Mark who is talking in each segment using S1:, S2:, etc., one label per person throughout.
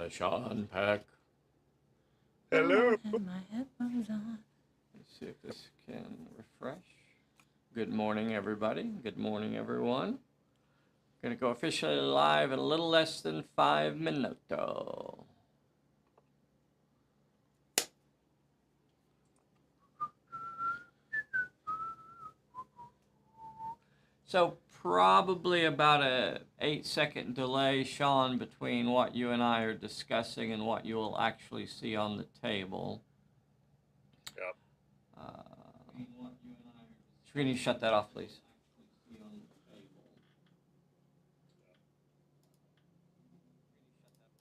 S1: Sean Peck.
S2: Hello.
S3: I had my headphones on.
S1: Let's see if this can refresh. Good morning, everybody. Good morning, everyone. Going to go officially live in a little less than 5 minutes. So probably about a 8-second delay, Sean, between what you and I are discussing and what you will actually see on the table.
S2: Yep.
S1: Can you shut that off, please?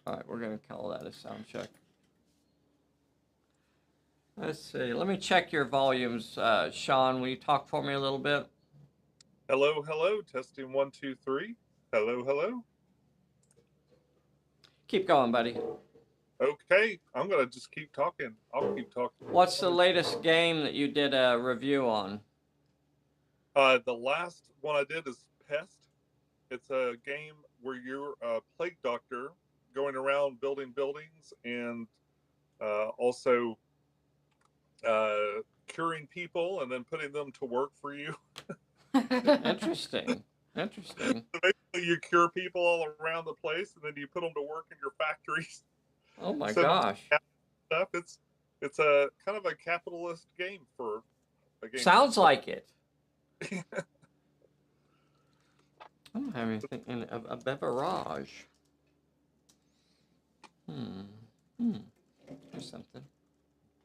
S1: All right, we're going to call that a sound check. Let's see. Let me check your volumes, Sean. Will you talk for me a little bit?
S2: Hello, hello. Testing 1, 2, 3. Hello, hello.
S1: Keep going, buddy.
S2: Okay, I'm gonna just keep talking. I'll keep talking.
S1: What's the latest game that you did a review on?
S2: The last one I did is Pest. It's a game where you're a plague doctor going around building buildings and also curing people and then putting them to work for you.
S1: Interesting. Interesting.
S2: So basically, you cure people all around the place, and then you put them to work in your factories.
S1: Oh my gosh!
S2: Stuff. It's a kind of a capitalist game for a game.
S1: Sounds like it. I'm having a beverage. Here's something.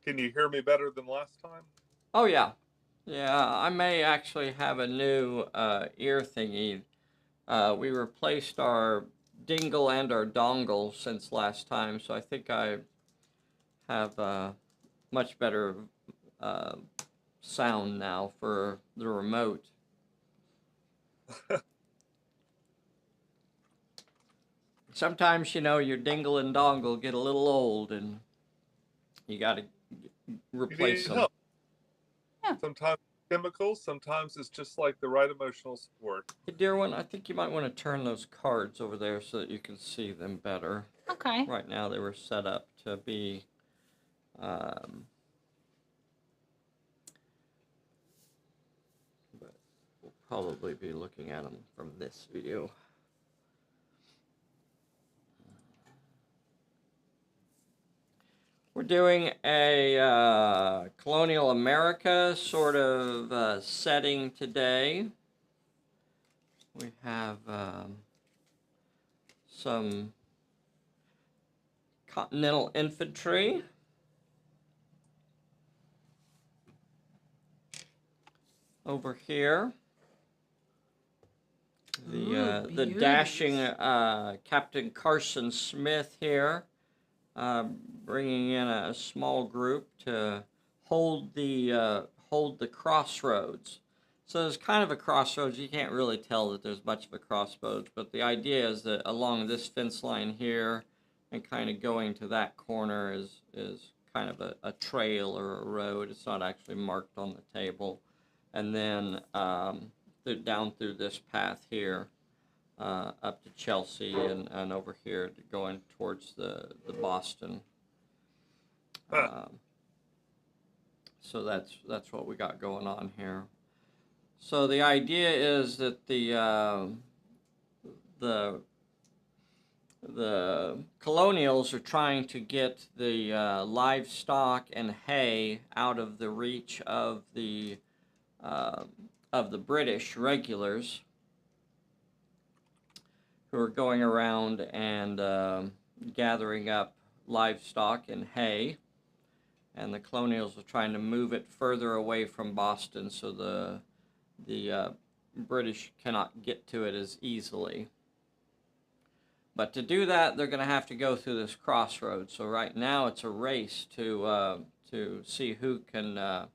S2: Can you hear me better than last time?
S1: Oh yeah. Yeah, I may actually have a new ear thingy. We replaced our dingle and our dongle since last time, so I think I have much better sound now for the remote. Sometimes, you know, your dingle and dongle get a little old and you got to replace them.
S2: Help. Yeah. Sometimes chemicals, sometimes it's just like the right emotional support.
S1: Hey, dear one, I think you might want to turn those cards over there so that you can see them better.
S3: Okay.
S1: Right now they were set up to be but we'll probably be looking at them from this video. We're doing a colonial America sort of setting today. We have some Continental Infantry. Over here. The dashing Captain Carson Smith here. Bringing in a small group to hold the crossroads. So there's kind of a crossroads. You can't really tell that there's much of a crossroads, but the idea is that along this fence line here and kind of going to that corner is kind of a trail or a road. It's not actually marked on the table. And then down through this path here. Up to Chelsea and over here to going towards the Boston. So that's what we got going on here. So the idea is that the colonials are trying to get the livestock and hay out of the reach of the British regulars, who are going around and gathering up livestock and hay, and the colonials are trying to move it further away from Boston so the British cannot get to it as easily. But to do that, they're going to have to go through this crossroads. So right now it's a race to see who can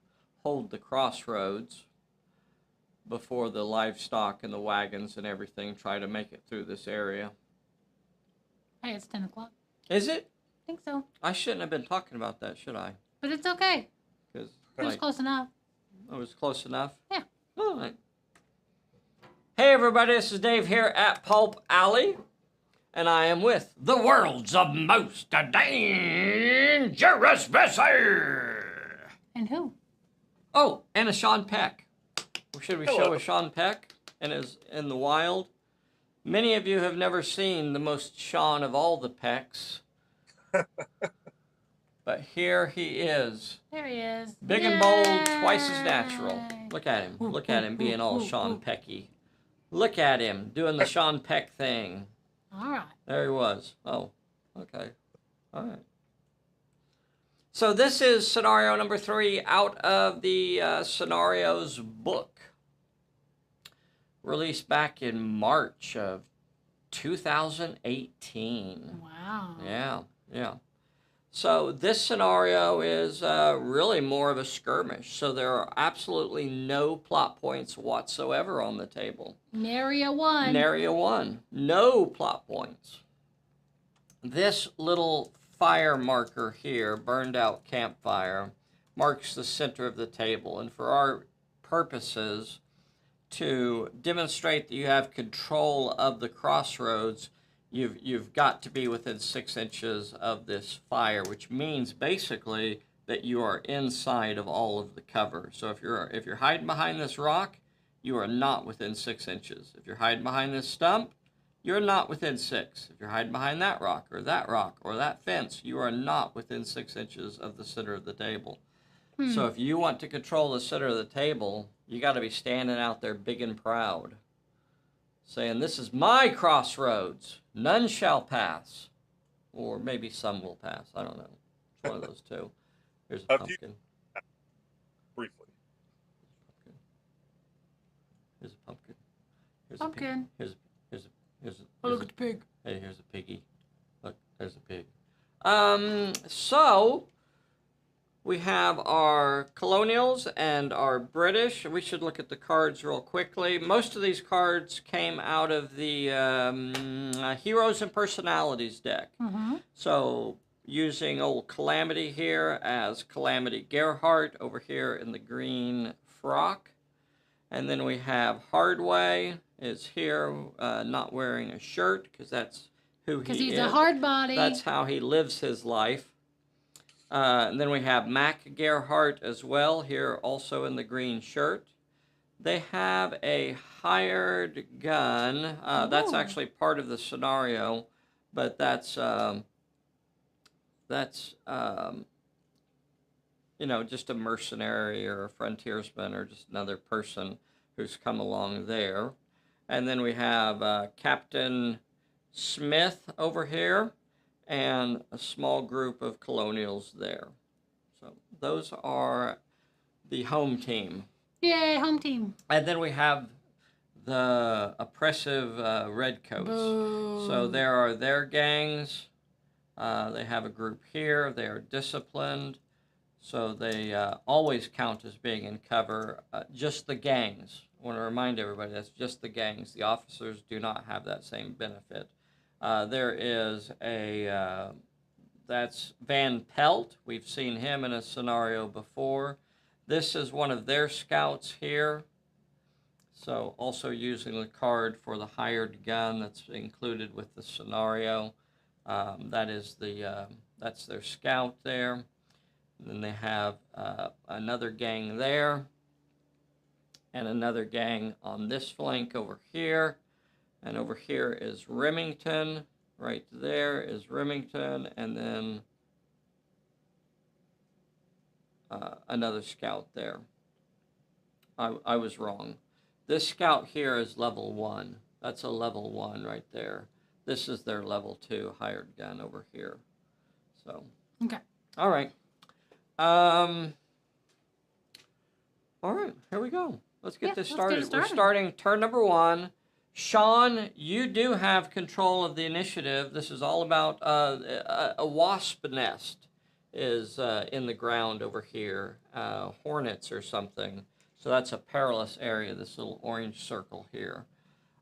S1: hold the crossroads before the livestock and the wagons and everything try to make it through this area.
S3: Hey, it's 10 o'clock.
S1: Is it?
S3: I think so.
S1: I shouldn't have been talking about that, should I?
S3: But it's okay.
S1: Because
S3: it was close enough.
S1: It was close enough?
S3: Yeah.
S1: All right. Hey, everybody. This is Dave here at Pulp Alley. And I am with the world's most dangerous vessel.
S3: And who?
S1: Oh, and a Sean Peck. Should we show
S2: Hello.
S1: a Sean Peck in the wild? Many of you have never seen the most Sean of all the Pecks. But here he is.
S3: There he is.
S1: Big and bold, twice as natural. Look at him. Look at him being all Sean Pecky. Look at him doing the Sean Peck thing.
S3: All right.
S1: There he was. Oh, okay. All right. So this is scenario number 3 out of the scenarios book. Released back in March of 2018.
S3: Wow.
S1: Yeah. So this scenario is really more of a skirmish. So there are absolutely no plot points whatsoever on the table.
S3: Nary a one.
S1: Nary a one. No plot points. This little fire marker here, burned out campfire, marks the center of the table. And for our purposes, to demonstrate that you have control of the crossroads, you've got to be within 6 inches of this fire, which means basically that you are inside of all of the cover. So if you're hiding behind this rock, you are not within 6 inches. If you're hiding behind this stump, you're not within 6. If you're hiding behind that rock or that fence, you are not within 6 inches of the center of the table. So if you want to control the center of the table, you got to be standing out there big and proud, saying, "This is my crossroads. None shall pass." Or maybe some will pass. I don't know. It's one of those two. Here's a pumpkin.
S2: Briefly.
S1: Here's a pumpkin. Here's
S3: Pumpkin.
S1: A pig. Here's
S3: Oh, look at the pig.
S1: Hey, here's a piggy. Look, there's a pig. So we have our colonials and our British. We should look at the cards real quickly. Most of these cards came out of the Heroes and Personalities deck. So using old Calamity here as Calamity Gerhardt over here in the green frock. And then we have Hardway is here not wearing a shirt because that's who he is.
S3: Because he's a hard body.
S1: That's how he lives his life. And then we have Mac Gerhardt as well, here also in the green shirt. They have a hired gun. That's actually part of the scenario, but that's you know, just a mercenary or a frontiersman or just another person who's come along there. And then we have Captain Smith over here, and a small group of colonials there. So those are the home team.
S3: Yay, home team.
S1: And then we have the oppressive redcoats.
S3: Boo.
S1: So there are their gangs. They have a group here. They are disciplined. So they always count as being in cover. Just the gangs. I want to remind everybody that's just the gangs. The officers do not have that same benefit. There is that's Van Pelt. We've seen him in a scenario before. This is one of their scouts here. So also using the card for the hired gun that's included with the scenario. That's their scout there. And then they have another gang there. And another gang on this flank over here. And over here is Remington. Right there is Remington. And then another scout there. I was wrong. This scout here is level 1. That's a level 1 right there. This is their level 2 hired gun over here. So.
S3: Okay.
S1: All right. All right, here we go. Let's get this started. We're starting turn number 1. Sean, you do have control of the initiative. This is all about a wasp nest is in the ground over here, hornets or something. So that's a perilous area, this little orange circle here.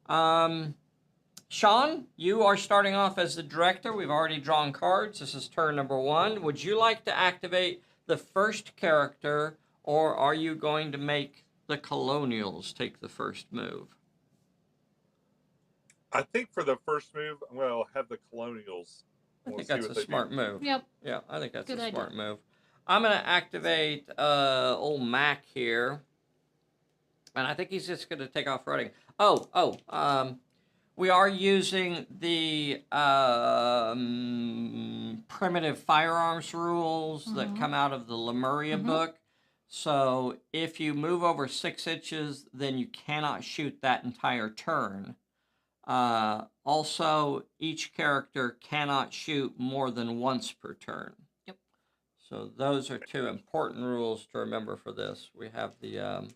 S1: Sean, you are starting off as the director. We've already drawn cards. This is turn number 1. Would you like to activate the first character, or are you going to make the colonials take the first move?
S2: I think for the first move, well, have the Colonials.
S1: I
S2: We'll
S1: think
S2: see
S1: that's
S2: what
S1: a
S2: they
S1: smart
S2: do.
S1: move.
S3: Yep.
S1: Yeah, I think that's
S3: Good
S1: a
S3: idea.
S1: smart move. I'm gonna activate old Mac here, and I think he's just gonna take off running. We are using the primitive firearms rules that come out of the Lemuria book. So if you move over 6 inches, then you cannot shoot that entire turn. Also, each character cannot shoot more than once per turn.
S3: Yep.
S1: So those are 2 important rules to remember for this. We have the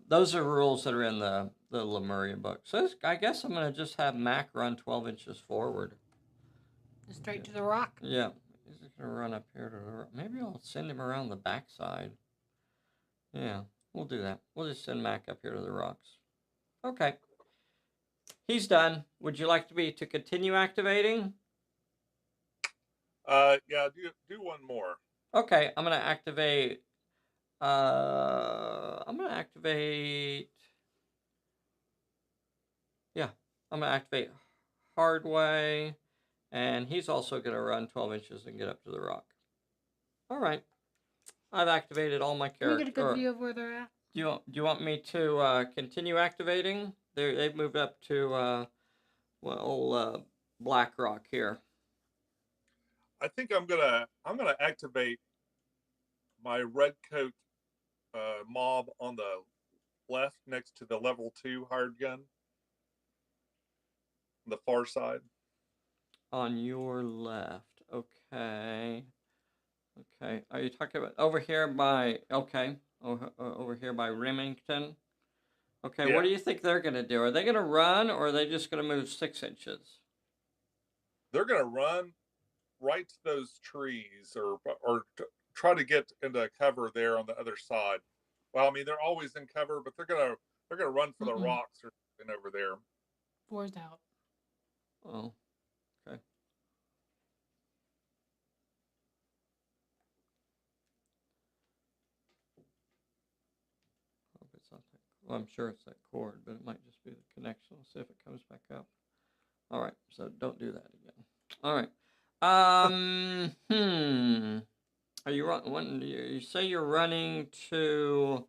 S1: those are rules that are in the Lemuria book. So I guess I'm going to just have Mac run 12 inches forward.
S3: Just straight to the rock.
S1: Yeah, he's just going to run up here to the rock. Maybe I'll send him around the backside. Yeah, we'll do that. We'll just send Mac up here to the rocks. Okay. He's done. Would you like me to continue activating?
S2: Yeah, do one more.
S1: Okay, I'm going to activate... I'm going to activate... Yeah, I'm going to activate Hardway, and he's also going to run 12 inches and get up to the rock. All right. I've activated all my
S3: Can we
S1: characters.
S3: get a good view of where they're at?
S1: Do you want me to continue activating? They've moved up to Black Rock here.
S2: I think I'm gonna activate my red coat mob on the left next to the level 2 hired gun. On the far side.
S1: On your left. Okay. Okay. Are you talking about over here by, okay, over here by Remington? Okay,
S2: Yeah.
S1: what do you think they're going to do? Are they going to run, or are they just going to move 6 inches?
S2: They're going to run right to those trees or try to get into cover there on the other side. Well, I mean, they're always in cover, but they're going to run for the rocks or something over there.
S3: 4's out.
S1: Oh, okay. Hope it's not that. Well, I'm sure it's that cord, but it might just be the connection. We'll see if it comes back up. All right, so don't do that again. All right. Are you running? You say you're running to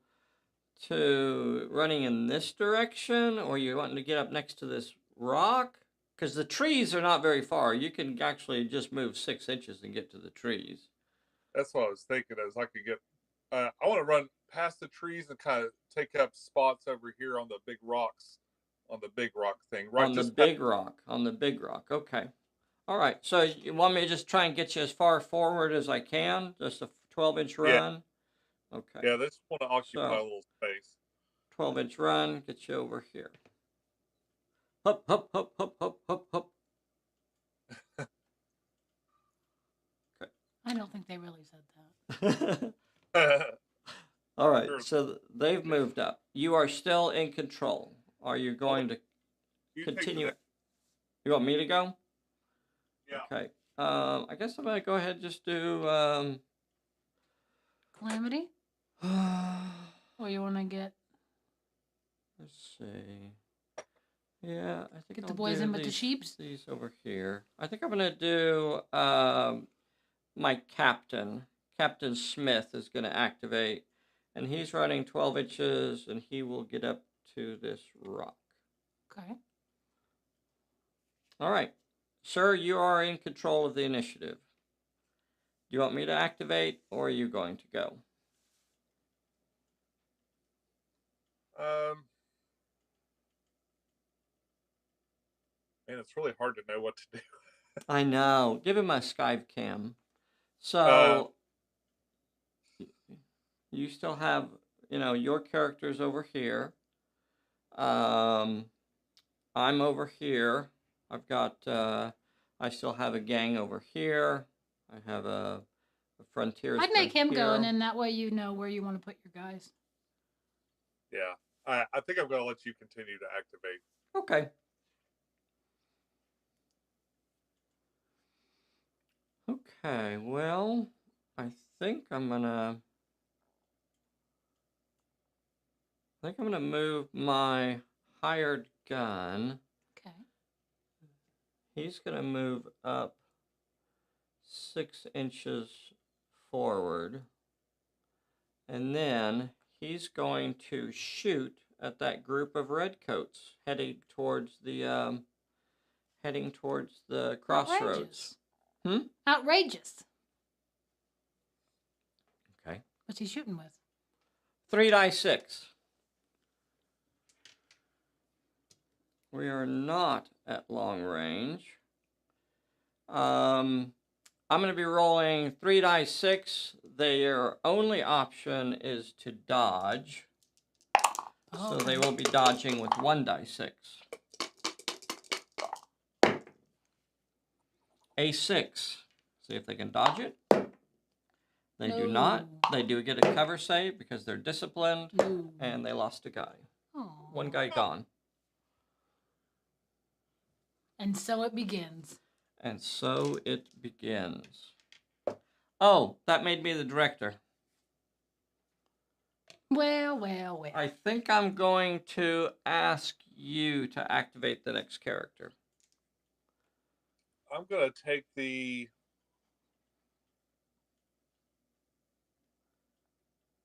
S1: running in this direction, or you wanting to get up next to this rock? Because the trees are not very far. You can actually just move 6 inches and get to the trees.
S2: That's what I was thinking. As I could get, I want to run past the trees and kind of take up spots over here on the big rocks, on the big rock thing. Right
S1: on the big rock. On the big rock. Okay. All right. So you want me to just try and get you as far forward as I can? Just a 12-inch run?
S2: Yeah.
S1: Okay.
S2: Yeah, they just want to occupy a little space.
S1: 12-inch run, get you over here. Hop, hop, hop, hop, hop, hop, hop. Okay.
S3: I don't think they really said that.
S1: All right, so they've moved up. You are still in control. Are you going to continue? You want me to go?
S2: Yeah.
S1: Okay. I guess I'm going to go ahead and just do...
S3: Calamity? Or you want to get...
S1: Let's see. Yeah, I think
S3: Get
S1: I'll
S3: the boys
S1: do
S3: in with the sheeps?
S1: These over here. I think I'm going to do my captain. Captain Smith is going to activate. And he's running 12 inches, and he will get up to this rock.
S3: Okay.
S1: All right. Sir, you are in control of the initiative. Do you want me to activate, or are you going to go?
S2: Man, it's really hard to know what to do.
S1: I know. Give him a Skype cam. So, you still have, your characters over here. I'm over here. I've got, I still have a gang over here. I have a frontiersman.
S3: I'd make him
S1: here.
S3: go, and then that way you know where you want to put your guys.
S2: Yeah. I think I'm going to let you continue to activate.
S1: Okay. Okay, well, I think I'm gonna move my hired gun.
S3: Okay.
S1: He's going to move up 6 inches forward. And then he's going to shoot at that group of redcoats heading towards the crossroads.
S3: Outrageous. Outrageous.
S1: Okay.
S3: What's he shooting with?
S1: 3 dice 6. We are not at long range. I'm going to be rolling 3 dice 6. Their only option is to dodge. So they will be dodging with 1 dice 6. A6. See if they can dodge it. They do not. They do get a cover save because they're disciplined.
S3: No.
S1: And they lost a guy.
S3: Oh.
S1: 1 guy gone.
S3: And so it begins.
S1: And so it begins. Oh, that made me the director.
S3: Well, well, well.
S1: I think I'm going to ask you to activate the next character.
S2: I'm going to take the.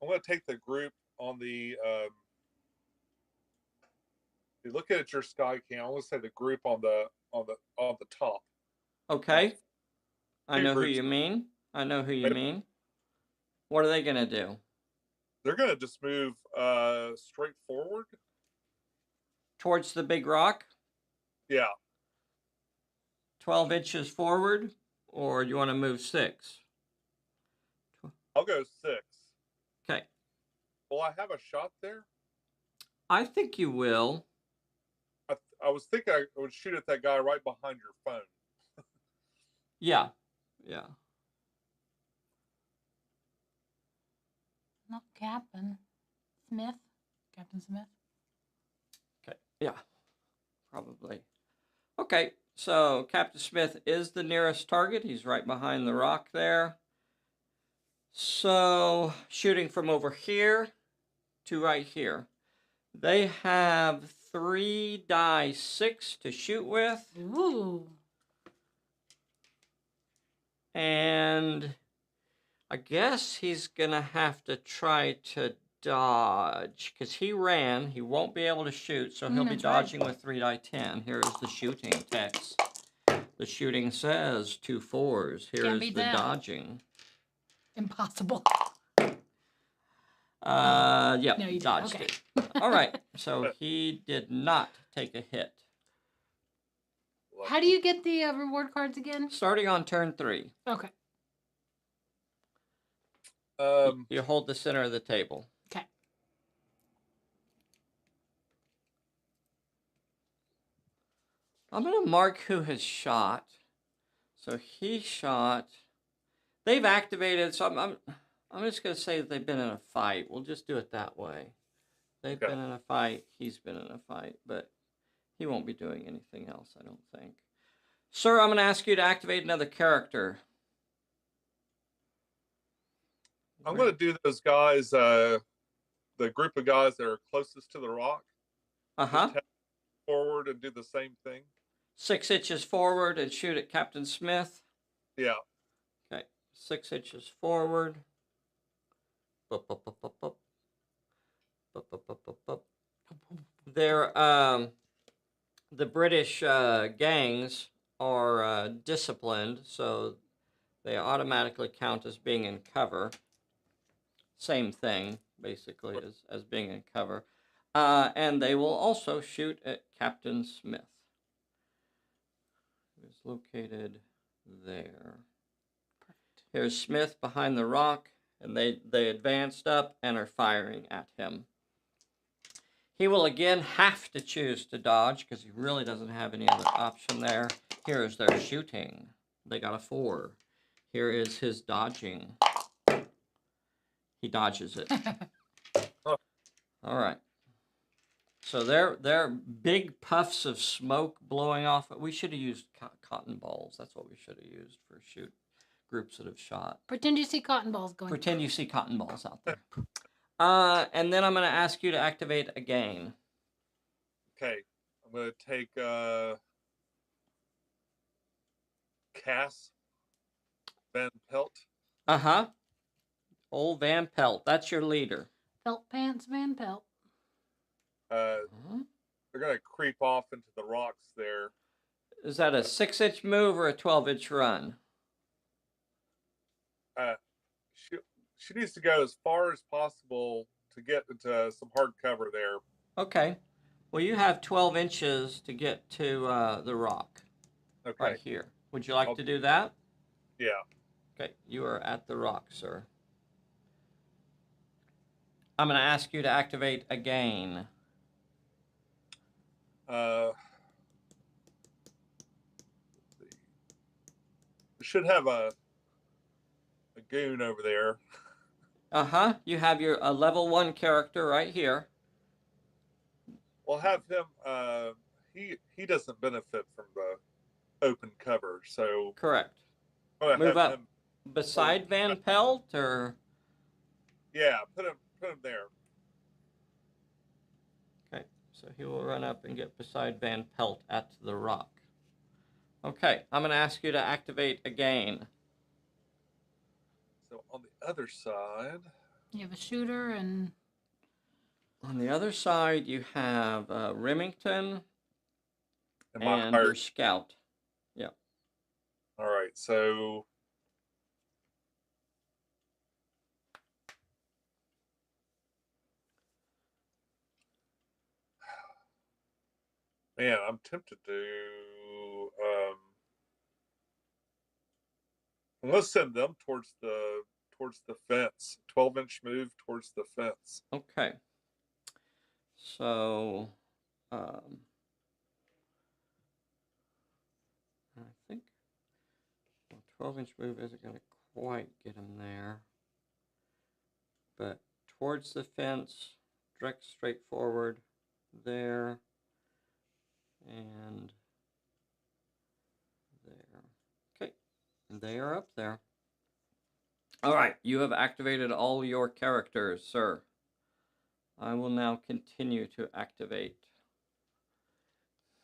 S2: I'm going to take the group on the. You're looking at your sky cam. I'm going to say the group on the top.
S1: Okay. I
S2: Two
S1: know who
S2: groups.
S1: you mean. I know who you mean. What are they going to do?
S2: They're going to just move straight forward.
S1: Towards the big rock?
S2: Yeah.
S1: 12 inches forward? Or you want to move 6?
S2: I'll go 6.
S1: Okay.
S2: Will I have a shot there?
S1: I think you will.
S2: I was thinking I would shoot at that guy right behind your phone.
S1: Yeah. Yeah.
S3: Not Captain Smith. Captain Smith.
S1: Okay. Yeah. Probably. Okay. So Captain Smith is the nearest target. He's right behind the rock there. So shooting from over here to right here. They have 3 die 6 to shoot with.
S3: Ooh.
S1: And I guess he's going to have to try to dodge. Because he ran. He won't be able to shoot. So he'll be dodging with 3 die 10. Here is the shooting text. The shooting says 2 4s. Here is the dodging.
S3: Impossible.
S1: Yeah,
S3: no, you
S1: dodged
S3: okay.
S1: it. All right, so he did not take a hit.
S3: How do you get the reward cards again?
S1: Starting on turn 3.
S3: Okay.
S1: You hold the center of the table.
S3: Okay.
S1: I'm going to mark who has shot. So he shot. They've activated, so I'm just going to say that they've been in a fight. We'll just do it that way. They've been in a fight. He's been in a fight, but he won't be doing anything else, I don't think. Sir, I'm going to ask you to activate another character.
S2: I'm going to do those guys, the group of guys that are closest to the rock.
S1: Uh-huh.
S2: Forward and do the same thing.
S1: 6 inches forward and shoot at Captain Smith.
S2: Yeah.
S1: Okay. 6 inches forward. Bup, bup, bup, bup, bup. Bup, bup, bup, bup, bup. They're, the British gangs are disciplined, so they automatically count as being in cover. Same thing, basically, as being in cover. And they will also shoot at Captain Smith, who's located there. Perfect. Here's Smith behind the rock, and they advanced up and are firing at him. He will again have to choose to dodge because he really doesn't have any other option there. Here is their shooting. They got a 4. Here is his dodging. He dodges it. All right. So they're big puffs of smoke blowing off. We should have used cotton balls. That's what we should have used for shoot groups that have shot.
S3: Pretend you see cotton balls going.
S1: Pretend you see cotton balls out there. And then I'm going to ask you to activate again.
S2: Okay. I'm going to take Cass Van Pelt.
S1: Uh-huh. Old Van Pelt. That's your leader.
S3: Felt Pants Van Pelt.
S2: They're going to creep off into the rocks there.
S1: Is that a 6-inch move or a 12-inch run?
S2: She needs to go as far as possible to get into some hard cover there.
S1: Okay. Well, you have 12 inches to get to the rock.
S2: Okay.
S1: Right here. Would you like to do that?
S2: Yeah.
S1: Okay. You are at the rock, sir. I'm going to ask you to activate again.
S2: We should have a goon over there.
S1: Uh-huh. You have your level 1 character right here.
S2: We'll have him. He doesn't benefit from the open cover, so
S1: Correct. Move up beside Van Pelt, or
S2: yeah, put him there.
S1: okay. So he will run up and get beside Van Pelt at the rock. Okay. I'm going to ask you to activate again.
S2: So on the other side,
S3: You have a shooter and...
S1: On the other side, you have Remington and your scout. Yeah.
S2: All right. So man, I'm tempted to let's send them towards the fence. 12-inch move towards the fence.
S1: Okay. So, I think 12-inch move isn't going to quite get him there. But towards the fence, direct straight forward, there, and there. Okay, and they are up there. All right, you have activated all your characters, sir. I will now continue to activate.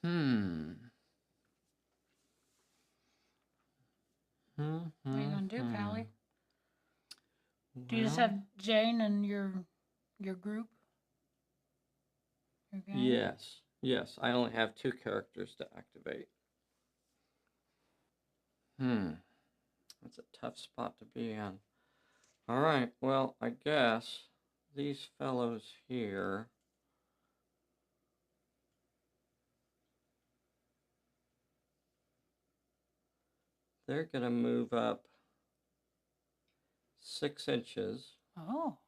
S1: What
S3: What are you going to do, Pally? Do you just have Jane and your group? Your gang?
S1: Yes. Yes, I only have 2 characters to activate. That's a tough spot to be in. All right, well, I guess these fellows here... they're going to move up 6 inches.
S3: Oh.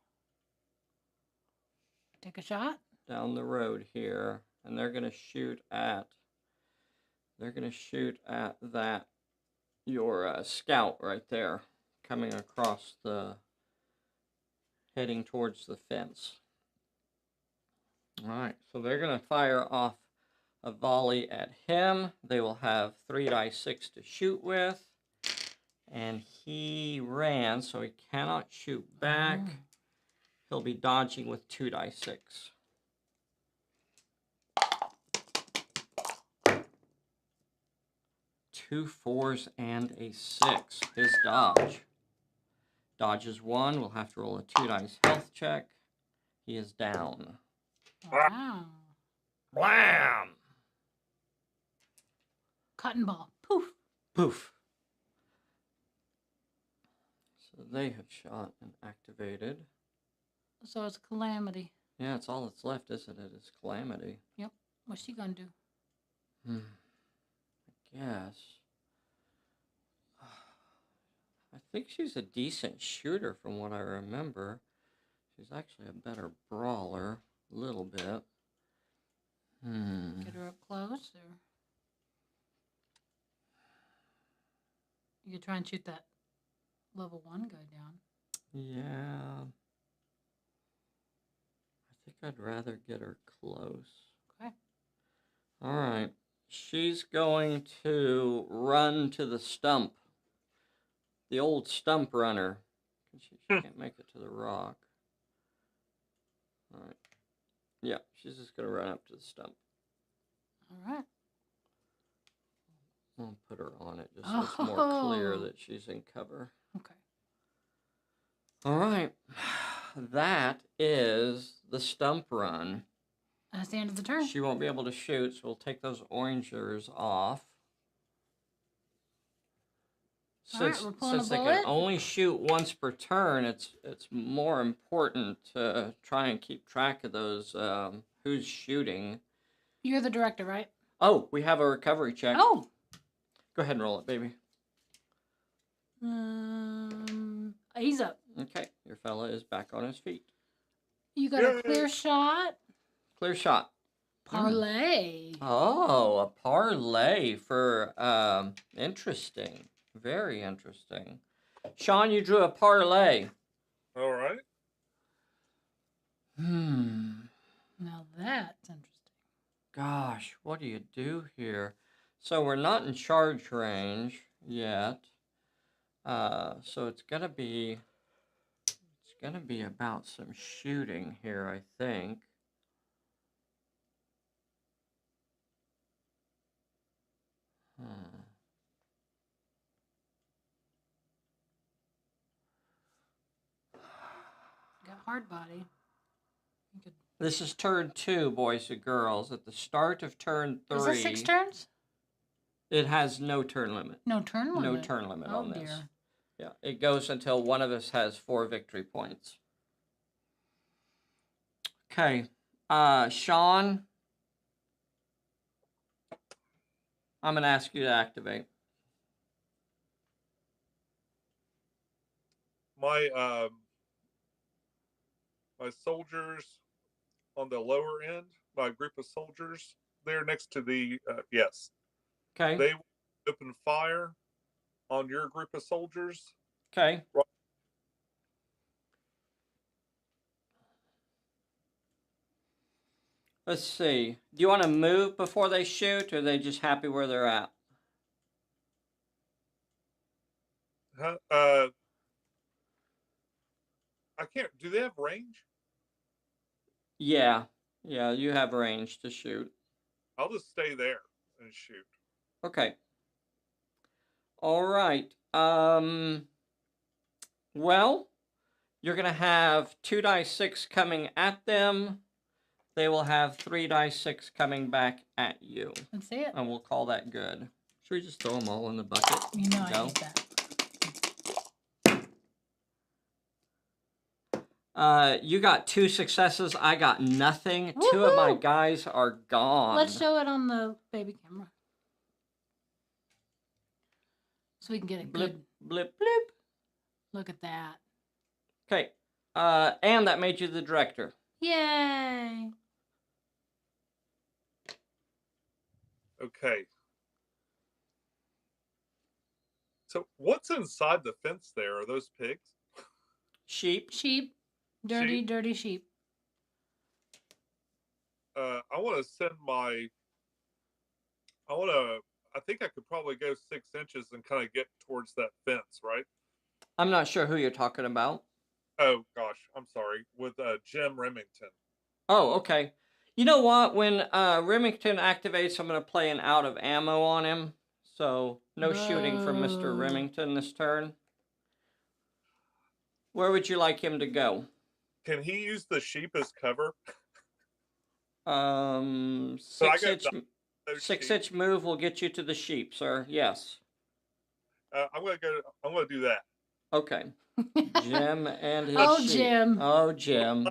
S3: Take a shot?
S1: Down the road here, and they're going to shoot at that, your scout right there, coming across heading towards the fence. All right, so they're going to fire off a volley at him. They will have 3d6 to shoot with, and he ran, so he cannot shoot back. He'll be dodging with 2d6. 2 4s and a 6. His dodge. Dodges 1. We'll have to roll a 2 dice health check. He is down.
S3: Wow.
S1: Blam!
S3: Cotton ball. Poof.
S1: Poof. So they have shot and activated.
S3: So it's Calamity.
S1: Yeah, it's all that's left, isn't it? It's Calamity.
S3: Yep. What's she gonna do?
S1: I guess. I think she's a decent shooter from what I remember. She's actually a better brawler, a little bit.
S3: Get her up close, or you could try and shoot that level 1 guy down.
S1: Yeah. I think I'd rather get her close.
S3: Okay.
S1: All right. She's going to run to the stump. The old stump runner. She can't make it to the rock. All right. Yeah, she's just going to run up to the stump.
S3: All right.
S1: I'll put her on it just so it's more clear
S3: Oh.
S1: that she's in cover.
S3: Okay.
S1: All right. That is the stump run.
S3: That's the end of the turn.
S1: She won't be able to shoot, so we'll take those orangers off.
S3: All right,
S1: Since,
S3: we're pulling a
S1: since they can
S3: bullet.
S1: only shoot once per turn, it's more important to try and keep track of those who's shooting.
S3: You're the director, right?
S1: Oh, we have a recovery check.
S3: Oh.
S1: Go ahead and roll it, baby.
S3: He's up.
S1: Okay, your fella is back on his feet.
S3: You got a clear shot.
S1: Clear shot.
S3: Parlay.
S1: Oh, a parlay for interesting. Very interesting. Sean, you drew a parlay.
S2: All right.
S3: Now that's interesting.
S1: Gosh, what do you do here? So we're not in charge range yet. So it's gonna be about some shooting here, I think.
S3: Got hard body. You could...
S1: This is turn 2, boys and girls. At the start of turn 3.
S3: Is this 6 turns?
S1: It has no turn limit.
S3: No turn limit.
S1: No turn limit on this.
S3: Dear.
S1: Yeah, it goes until one of us has 4 victory points. Okay, Sean, I'm gonna ask you to activate.
S2: My my soldiers on the lower end, my group of soldiers, they're next to the yes.
S1: Okay.
S2: They open fire on your group of soldiers.
S1: Okay.
S2: Right.
S1: Let's see. Do you want to move before they shoot, or are they just happy where they're at?
S2: I can't. Do they have range?
S1: Yeah. Yeah, you have range to shoot.
S2: I'll just stay there and shoot.
S1: Okay. All right. Well, you're going to have 2 dice 6 coming at them. They will have 3 dice 6 coming back at you.
S3: Let's see it.
S1: And we'll call that good. Should we just throw them all in the bucket?
S3: You know I hate that.
S1: You got 2 successes. I got nothing. Woo-hoo! 2 of my guys are gone.
S3: Let's show it on the baby camera. So we can get it
S1: blip,
S3: good.
S1: Blip, blip.
S3: Look at that.
S1: Okay. And that made you the director.
S3: Yay.
S2: Okay. So what's inside the fence there? Are those pigs?
S1: Sheep.
S3: Sheep. Dirty, dirty sheep.
S2: I want to send my... I think I could probably go 6 inches and kind of get towards that fence, right?
S1: I'm not sure who you're talking about.
S2: Oh, gosh. I'm sorry. With Jim Remington.
S1: Oh, okay. You know what? When Remington activates, I'm going to play an out of ammo on him. So, no shooting from Mr. Remington this turn. Where would you like him to go?
S2: Can he use the sheep as cover?
S1: 6-inch move will get you to the sheep, sir. Yes.
S2: I'm gonna do that.
S1: Okay. Jim and his sheep.
S3: Jim.
S1: Oh, Jim.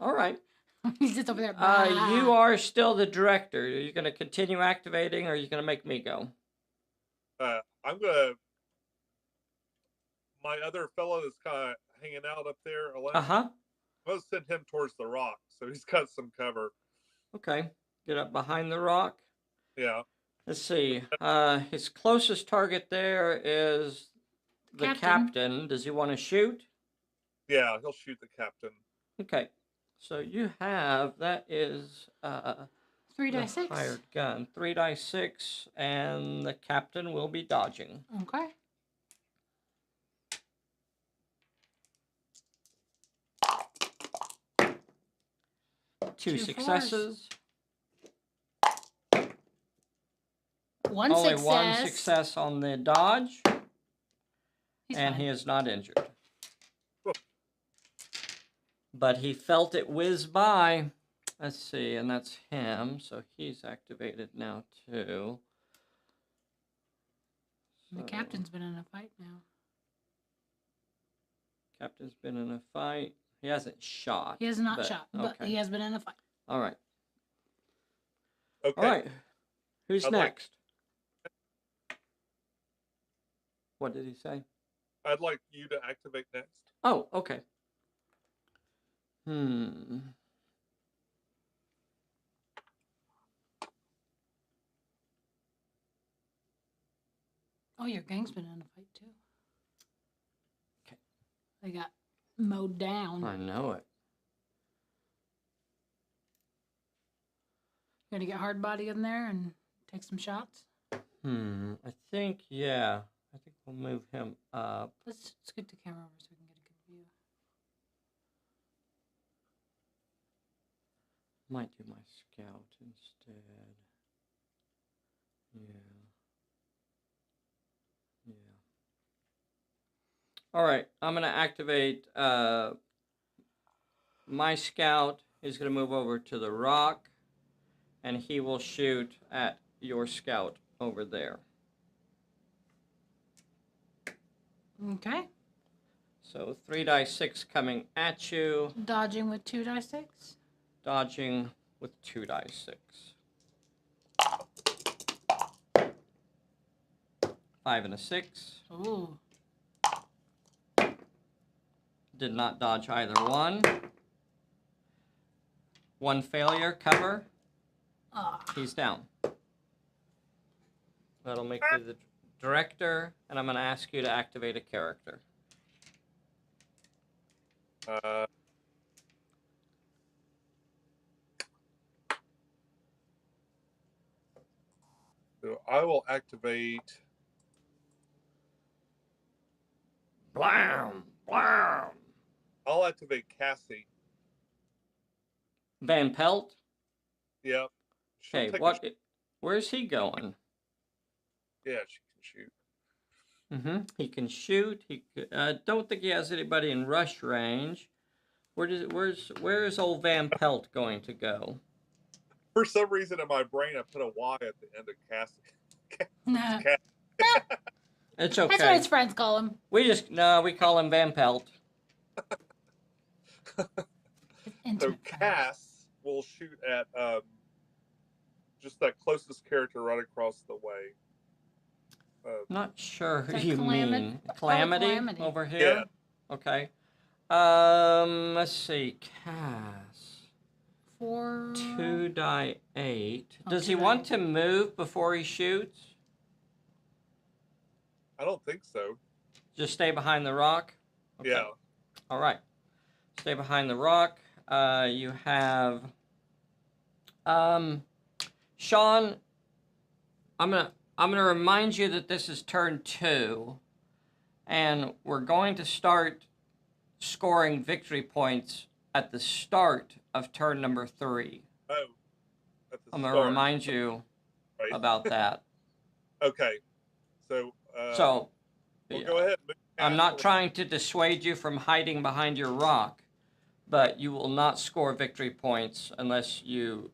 S1: All right.
S3: He's just over there.
S1: You are still the director. Are you going to continue activating, or are you going to make me go?
S2: I'm gonna. My other fellow that's kind of hanging out up there. I'm gonna send him towards the rock, so he's got some cover.
S1: Okay. Get up behind the rock.
S2: Yeah.
S1: Let's see. His closest target there is the captain. Does he want to shoot?
S2: Yeah, he'll shoot the captain.
S1: Okay. So you have, that is
S3: 3 dice 6.
S1: Hired gun. 3 dice 6, and the captain will be dodging.
S3: Okay.
S1: two
S3: Two
S1: successes.
S3: One
S1: Only
S3: success.
S1: one success on the dodge. And
S3: fine.
S1: he is not injured. But he felt it whiz by. Let's see, and that's him. So he's activated now too.
S3: The captain's been in a fight now.
S1: Captain's been in a fight. He hasn't shot.
S3: He has not shot, but
S1: okay.
S3: he has been in a fight.
S1: All right.
S2: Okay.
S1: All right. Who's
S2: I'd
S1: next? What did he say?
S2: I'd like you to activate next.
S1: Oh, okay.
S3: Oh, your gang's been in a fight too.
S1: Okay.
S3: They got mowed down.
S1: I know it.
S3: Gonna get hard body in there and take some shots.
S1: I think, yeah. I think we'll move him up.
S3: Let's scoot the camera over so we can get a good view.
S1: Might do my scout instead. Yeah. Yeah. All right, I'm going to activate my scout. He's going to move over to the rock, and he will shoot at your scout over there.
S3: Okay.
S1: So 3 dice 6 coming at you.
S3: Dodging with 2 dice 6.
S1: Dodging with 2 dice 6. 5 and a 6.
S3: Ooh.
S1: Did not dodge either one. 1 failure, cover. He's down. That'll make you the director, and I'm going to ask you to activate a character.
S2: So I will activate.
S1: Blam! Blam!
S2: I'll activate Cassie.
S1: Van Pelt?
S2: Yep. She'll
S1: Okay,
S2: take
S1: what? Where's he going?
S2: Yeah, she can shoot.
S1: He can shoot. He don't think he has anybody in rush range. Where is old Van Pelt going to go?
S2: For some reason in my brain, I put a Y at the end of Cassie.
S3: Nah.
S1: It's okay.
S3: That's what his friends call him.
S1: We call him Van Pelt.
S2: So Cass will shoot at just that closest character right across the way.
S1: Not sure who
S3: Is that
S1: you mean. Calamity,
S3: Calamity
S1: over here?
S2: Yeah.
S1: Okay. Let's see. Cass.
S3: 4.
S1: 2 die 8.
S3: Oh,
S1: Does
S3: 2
S1: he
S3: die
S1: want
S3: 8.
S1: to move before he shoots?
S2: I don't think so.
S1: Just stay behind the rock? Okay.
S2: Yeah.
S1: All right. Stay behind the rock. You have Sean. I'm gonna remind you that this is turn 2, and we're going to start scoring victory points at the start of turn number 3.
S2: Oh. At the
S1: I'm
S2: start.
S1: gonna remind you
S2: Right.
S1: about that.
S2: Okay. So.
S1: So,
S2: Well,
S1: yeah,
S2: go ahead.
S1: I'm not trying to dissuade you from hiding behind your rock, but you will not score victory points unless you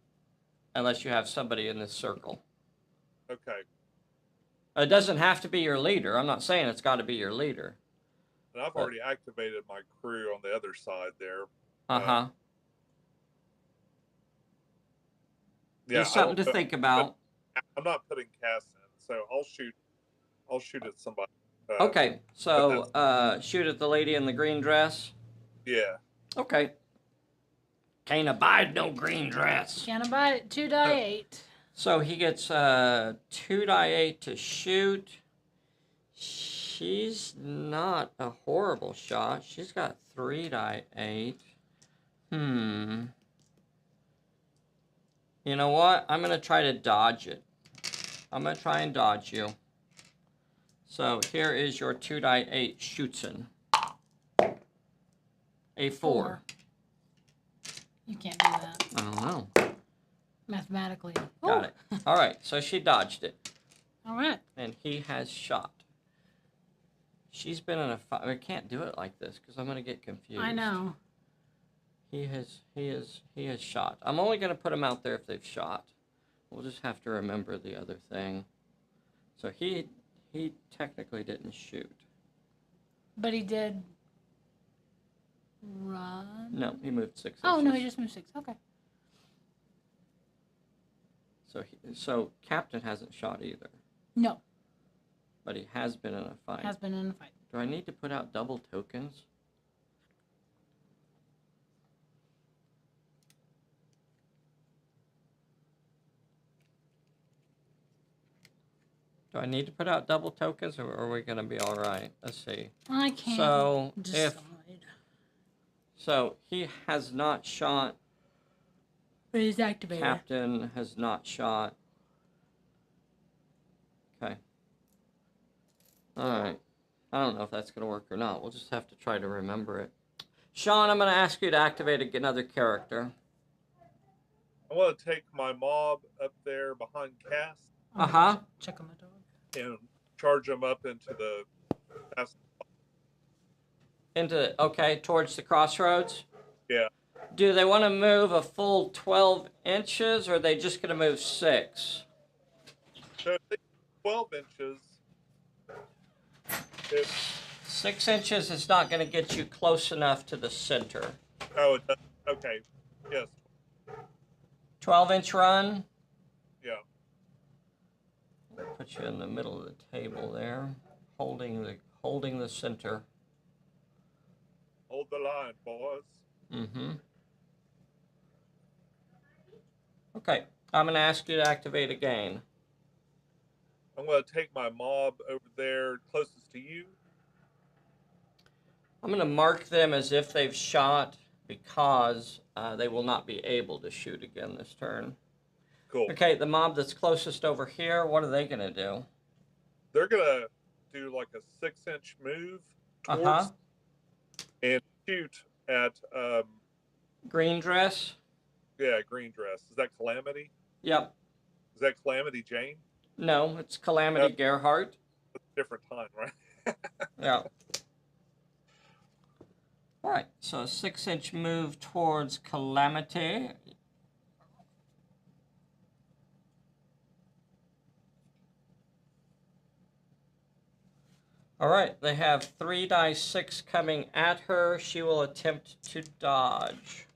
S1: have somebody in this circle.
S2: Okay.
S1: It doesn't have to be your leader. I'm not saying it's got to be your leader.
S2: And I've already activated my crew on the other side there.
S1: Uh-huh.
S2: Yeah.
S1: Just something to think about.
S2: I'm not putting Cass in, so I'll shoot at somebody.
S1: Okay, so shoot at the lady in the green dress.
S2: Yeah.
S1: Okay. Can't abide no green dress.
S3: Can't abide it. 2 die 8.
S1: So he gets 2 die 8 to shoot. She's not a horrible shot. She's got 3 die 8. You know what? I'm going to try to dodge it. I'm going to try and dodge you. So here is your 2 die 8 shoots in. A 4.
S3: You can't do that.
S1: I don't know.
S3: Mathematically.
S1: Got it. All right, so she dodged it.
S3: All right.
S1: And he has shot. She's been in a fight. I can't do it like this because I'm going to get confused.
S3: I know.
S1: He has shot. I'm only going to put him out there if they've shot. We'll just have to remember the other thing. So he technically didn't shoot.
S3: But he did run.
S1: No, he moved 6 inches.
S3: Oh, no, he just moved 6. Okay.
S1: So Captain hasn't shot either.
S3: No.
S1: But he has been in a fight.
S3: Has been in a fight.
S1: Do I need to put out double tokens? Do I need to put out double tokens, or are we going to be all right? Let's see.
S3: I can't decide.
S1: So he has not shot.
S3: But he's activated.
S1: Captain has not shot. Okay. All right. I don't know if that's going to work or not. We'll just have to try to remember it. Sean, I'm going to ask you to activate another character.
S2: I want to take my mob up there behind Cass.
S1: Uh-huh.
S3: Check on my dog.
S2: And charge them up into the
S1: Okay, towards the crossroads?
S2: Yeah.
S1: Do they want to move a full 12 inches, or are they just going to move 6?
S2: So 12 inches.
S1: 6 inches is not going to get you close enough to the center.
S2: Oh, it does. Okay. Yes.
S1: 12-inch run?
S2: Yeah.
S1: Put you in the middle of the table there, holding the center.
S2: Hold the line, boys.
S1: Mm-hmm. Okay, I'm going to ask you to activate again.
S2: I'm going to take my mob over there closest to you.
S1: I'm going to mark them as if they've shot because they will not be able to shoot again this turn.
S2: Cool.
S1: Okay, the mob that's closest over here, what are they going to do?
S2: They're going to do like a 6-inch move towards and shoot at
S1: green dress?
S2: Yeah, green dress. Is that Calamity?
S1: Yep.
S2: Is that Calamity Jane?
S1: No, it's Calamity Gerhardt.
S2: That's a different time, right?
S1: Yeah. All right, so a 6-inch move towards Calamity. All right, they have 3 dice 6 coming at her. She will attempt to dodge.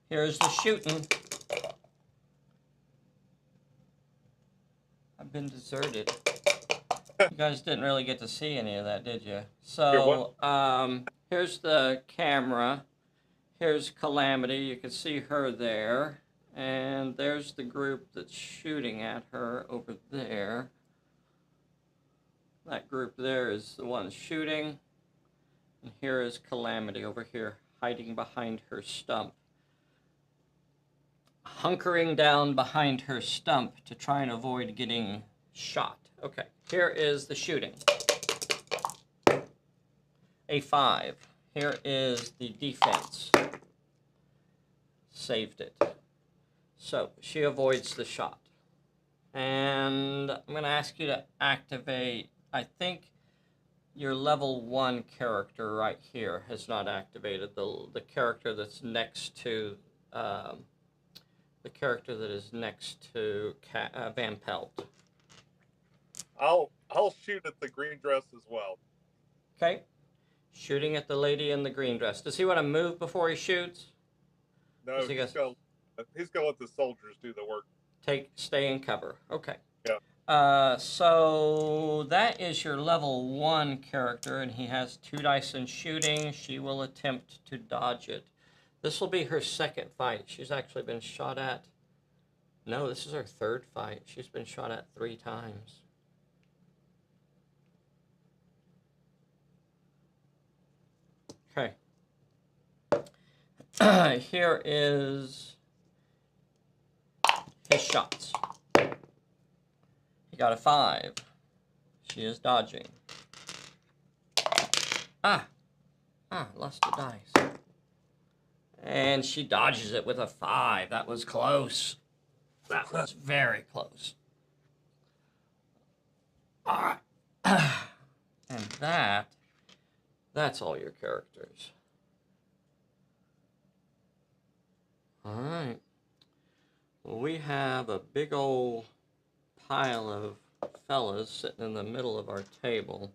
S1: Here's the shooting. I've been deserted. You guys didn't really get to see any of that, did you? So, here's the camera. Here's Calamity. You can see her there. And there's the group that's shooting at her over there. That group there is the one shooting. And here is Calamity over here, hiding behind her stump. Hunkering down behind her stump to try and avoid getting shot. Okay, here is the shooting. A 5. Here is the defense. Saved it. So she avoids the shot. And I'm going to ask you to activate, I think your level 1 character right here has not activated. The character that's next to, the character that is next to Van Pelt.
S2: I'll shoot at the green dress as well.
S1: Okay. Shooting at the lady in the green dress. Does he want to move before he shoots?
S2: No, he's going to let the soldiers do the work.
S1: Stay in cover. Okay.
S2: Yeah.
S1: So that is your level 1 character, and he has 2 dice in shooting. She will attempt to dodge it. This will be her second fight. She's actually been shot at. No, this is her 3rd fight. She's been shot at 3 times. Okay. Here is his shots. He got a 5. She is dodging. Ah! Lost a dice. And she dodges it with a 5. That was close. That was very close. All right. And that's all your characters. All right. Well, we have a big old pile of fellas sitting in the middle of our table.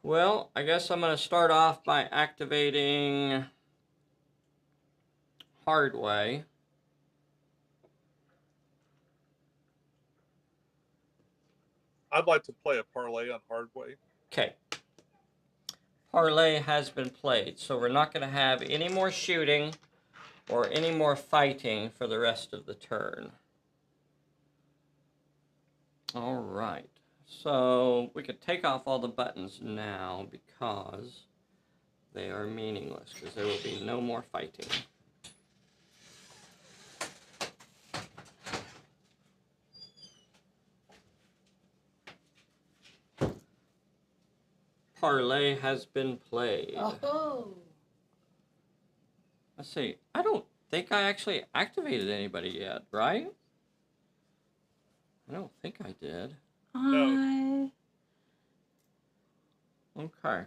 S1: Well, I guess I'm going to start off by activating Hardway.
S2: I'd like to play a parlay on Hardway.
S1: Okay. Parlay has been played, so we're not going to have any more shooting or any more fighting for the rest of the turn. All right. So we could take off all the buttons now because they are meaningless, because there will be no more fighting. Parlay has been played.
S3: Oh.
S1: Let's see. I don't think I actually activated anybody yet, right? I don't think I did.
S3: No.
S1: Okay.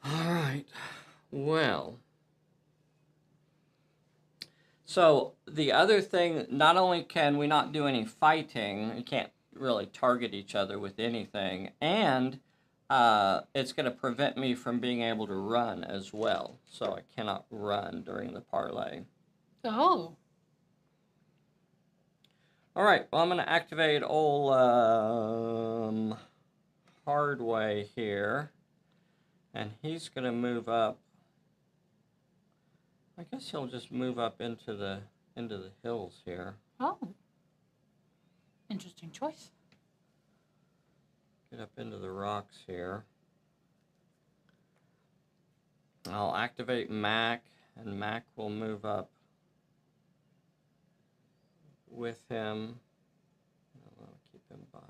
S1: All right. Well. So the other thing, not only can we not do any fighting, we can't really target each other with anything, and it's going to prevent me from being able to run as well. So I cannot run during the parlay.
S3: Oh.
S1: All right, well, I'm going to activate old Hardway here, and he's going to move up. I guess he'll just move up into the hills here.
S3: Oh. Interesting choice.
S1: Get up into the rocks here. I'll activate Mac, and Mac will move up with him. I'll keep him by.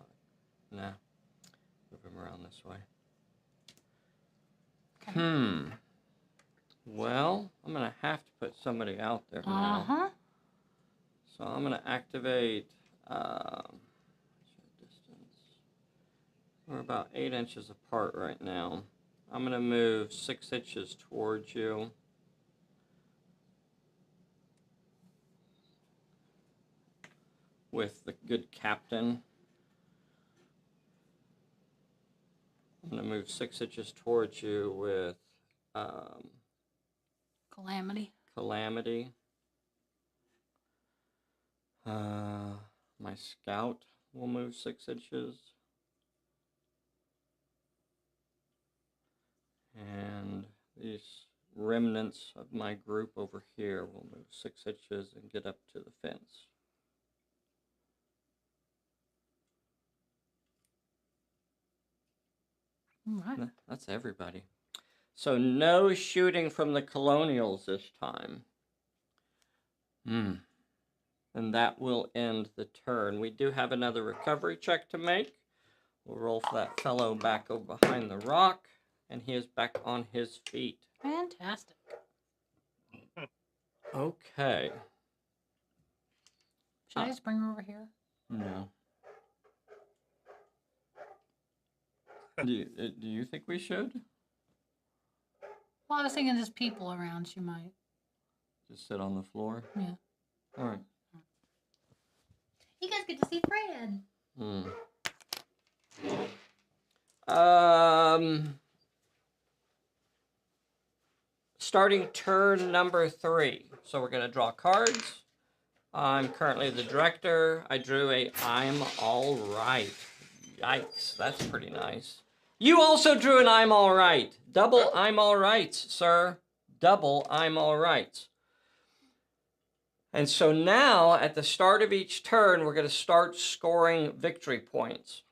S1: Nah, move him around this way.
S3: Okay.
S1: Well, I'm going to have to put somebody out there now.
S3: Uh-huh.
S1: So I'm going to activate distance. We're about 8 inches apart right now. I'm going to move 6 inches towards you. With the good captain. I'm going to move 6 inches towards you with
S3: Calamity.
S1: My scout will move 6 inches. And these remnants of my group over here will move 6 inches and get up to the fence.
S3: All right.
S1: That's everybody. So no shooting from the colonials this time. And that will end the turn. We do have another recovery check to make. We'll roll for that fellow back over behind the rock, and he is back on his feet.
S3: Fantastic.
S1: Okay.
S3: Should I just bring her over here?
S1: No. Do you think we should?
S3: Well, I was thinking there's people around. She might.
S1: Just sit on the floor?
S3: Yeah.
S1: All right.
S3: You guys get to see Fred.
S1: Starting turn number 3. So we're going to draw cards. I'm currently the director. I drew a I'm all right. Yikes, that's pretty nice. You also drew an I'm all right. Double I'm all rights, sir. Double I'm all rights. And so now, at the start of each turn, we're going to start scoring victory points.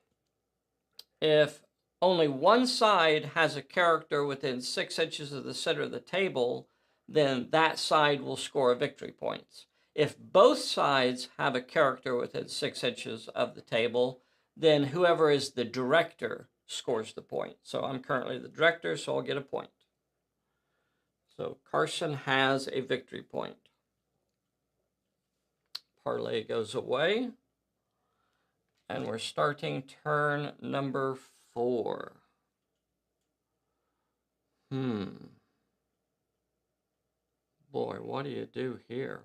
S1: If only one side has a character within 6 inches of the center of the table, then that side will score victory points. If both sides have a character within 6 inches of the table, then whoever is the director scores the point. So I'm currently the director, so I'll get a point. So Carson has a victory point. Parlay goes away. And we're starting turn number 4. Boy, what do you do here?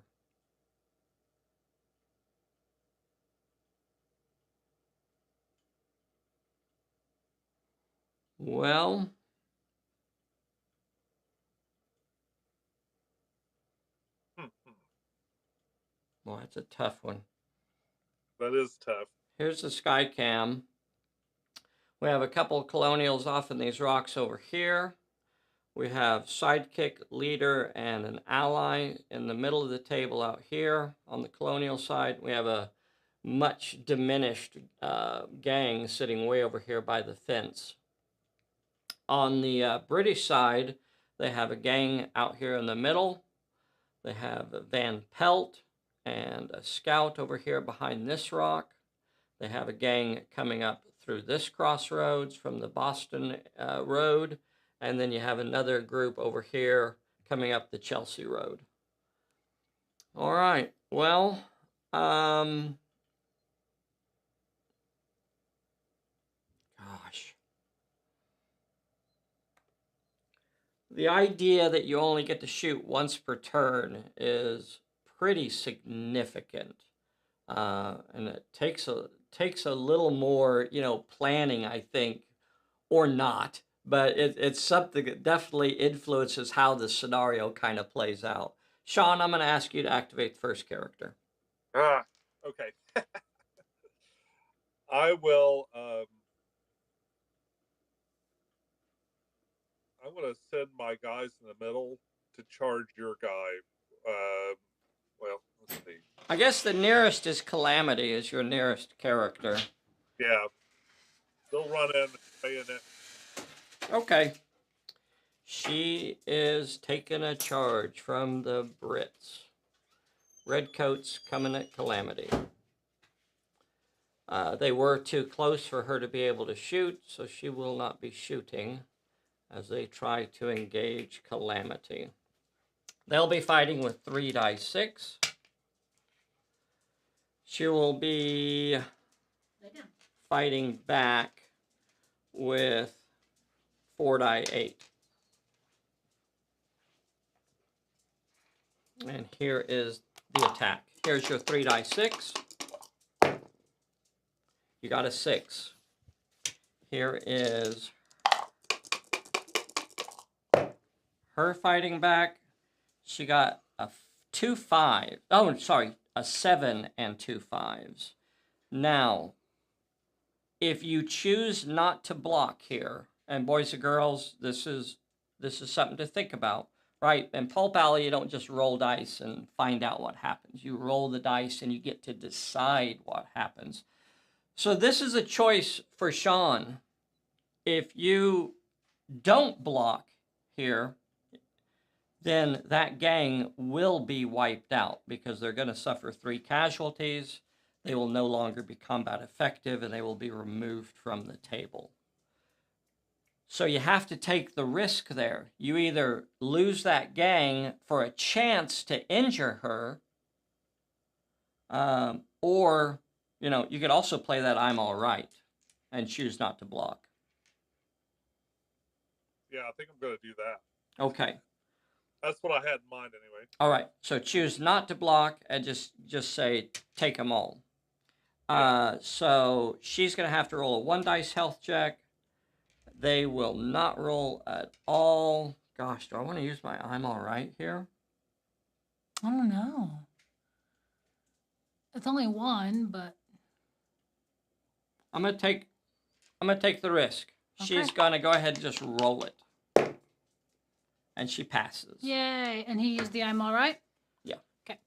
S1: Well, well, that's a tough one.
S2: That is tough.
S1: Here's the sky cam. We have a couple of colonials off in these rocks over here. We have sidekick, leader, and an ally in the middle of the table out here. On the colonial side, we have a much diminished gang sitting way over here by the fence. On the British side, they have a gang out here in the middle. They have a Van Pelt and a scout over here behind this rock. They have a gang coming up through this crossroads from the Boston Road. And then you have another group over here coming up the Chelsea Road. All right. Well, gosh. The idea that you only get to shoot once per turn is pretty significant. And it takes a little more, planning, I think, or not. But it's something that definitely influences how the scenario kind of plays out. Sean, I'm going to ask you to activate the first character.
S2: Okay. I will. I'm going to send my guys in the middle to charge your guy. Well, let's see.
S1: I guess the nearest is Calamity, is your nearest character.
S2: Yeah. They'll run in and bayonet.
S1: Okay. She is taking a charge from the Brits. Redcoats coming at Calamity. They were too close for her to be able to shoot, so she will not be shooting as they try to engage Calamity. They'll be fighting with 3 die 6. She will be fighting back with 4 die 8. And here is the attack. Here's your 3 die 6. You got a 6. Here is her fighting back. She got a 2 5. Oh, sorry, a 7 and 2 5s. Now, if you choose not to block here, and boys and girls, this is something to think about, right? In Pulp Alley, you don't just roll dice and find out what happens. You roll the dice and you get to decide what happens. So this is a choice for Sean. If you don't block here, then that gang will be wiped out because they're going to suffer 3 casualties. They will no longer be combat effective and they will be removed from the table. So you have to take the risk there. You either lose that gang for a chance to injure her, or, you could also play that I'm all right and choose not to block.
S2: Yeah, I think I'm going to do that.
S1: Okay.
S2: That's what I had in mind anyway.
S1: All right. So choose not to block and just say take them all. So she's going to have to roll a 1 dice health check. They will not roll at all. Gosh, do I want to use my I'm all right here?
S3: I don't know. It's only 1, but
S1: I'm gonna take the risk.
S3: Okay.
S1: She's gonna go ahead and just roll it. And she passes.
S3: yay! And he used the I'm all right.
S1: Yeah.
S3: Okay.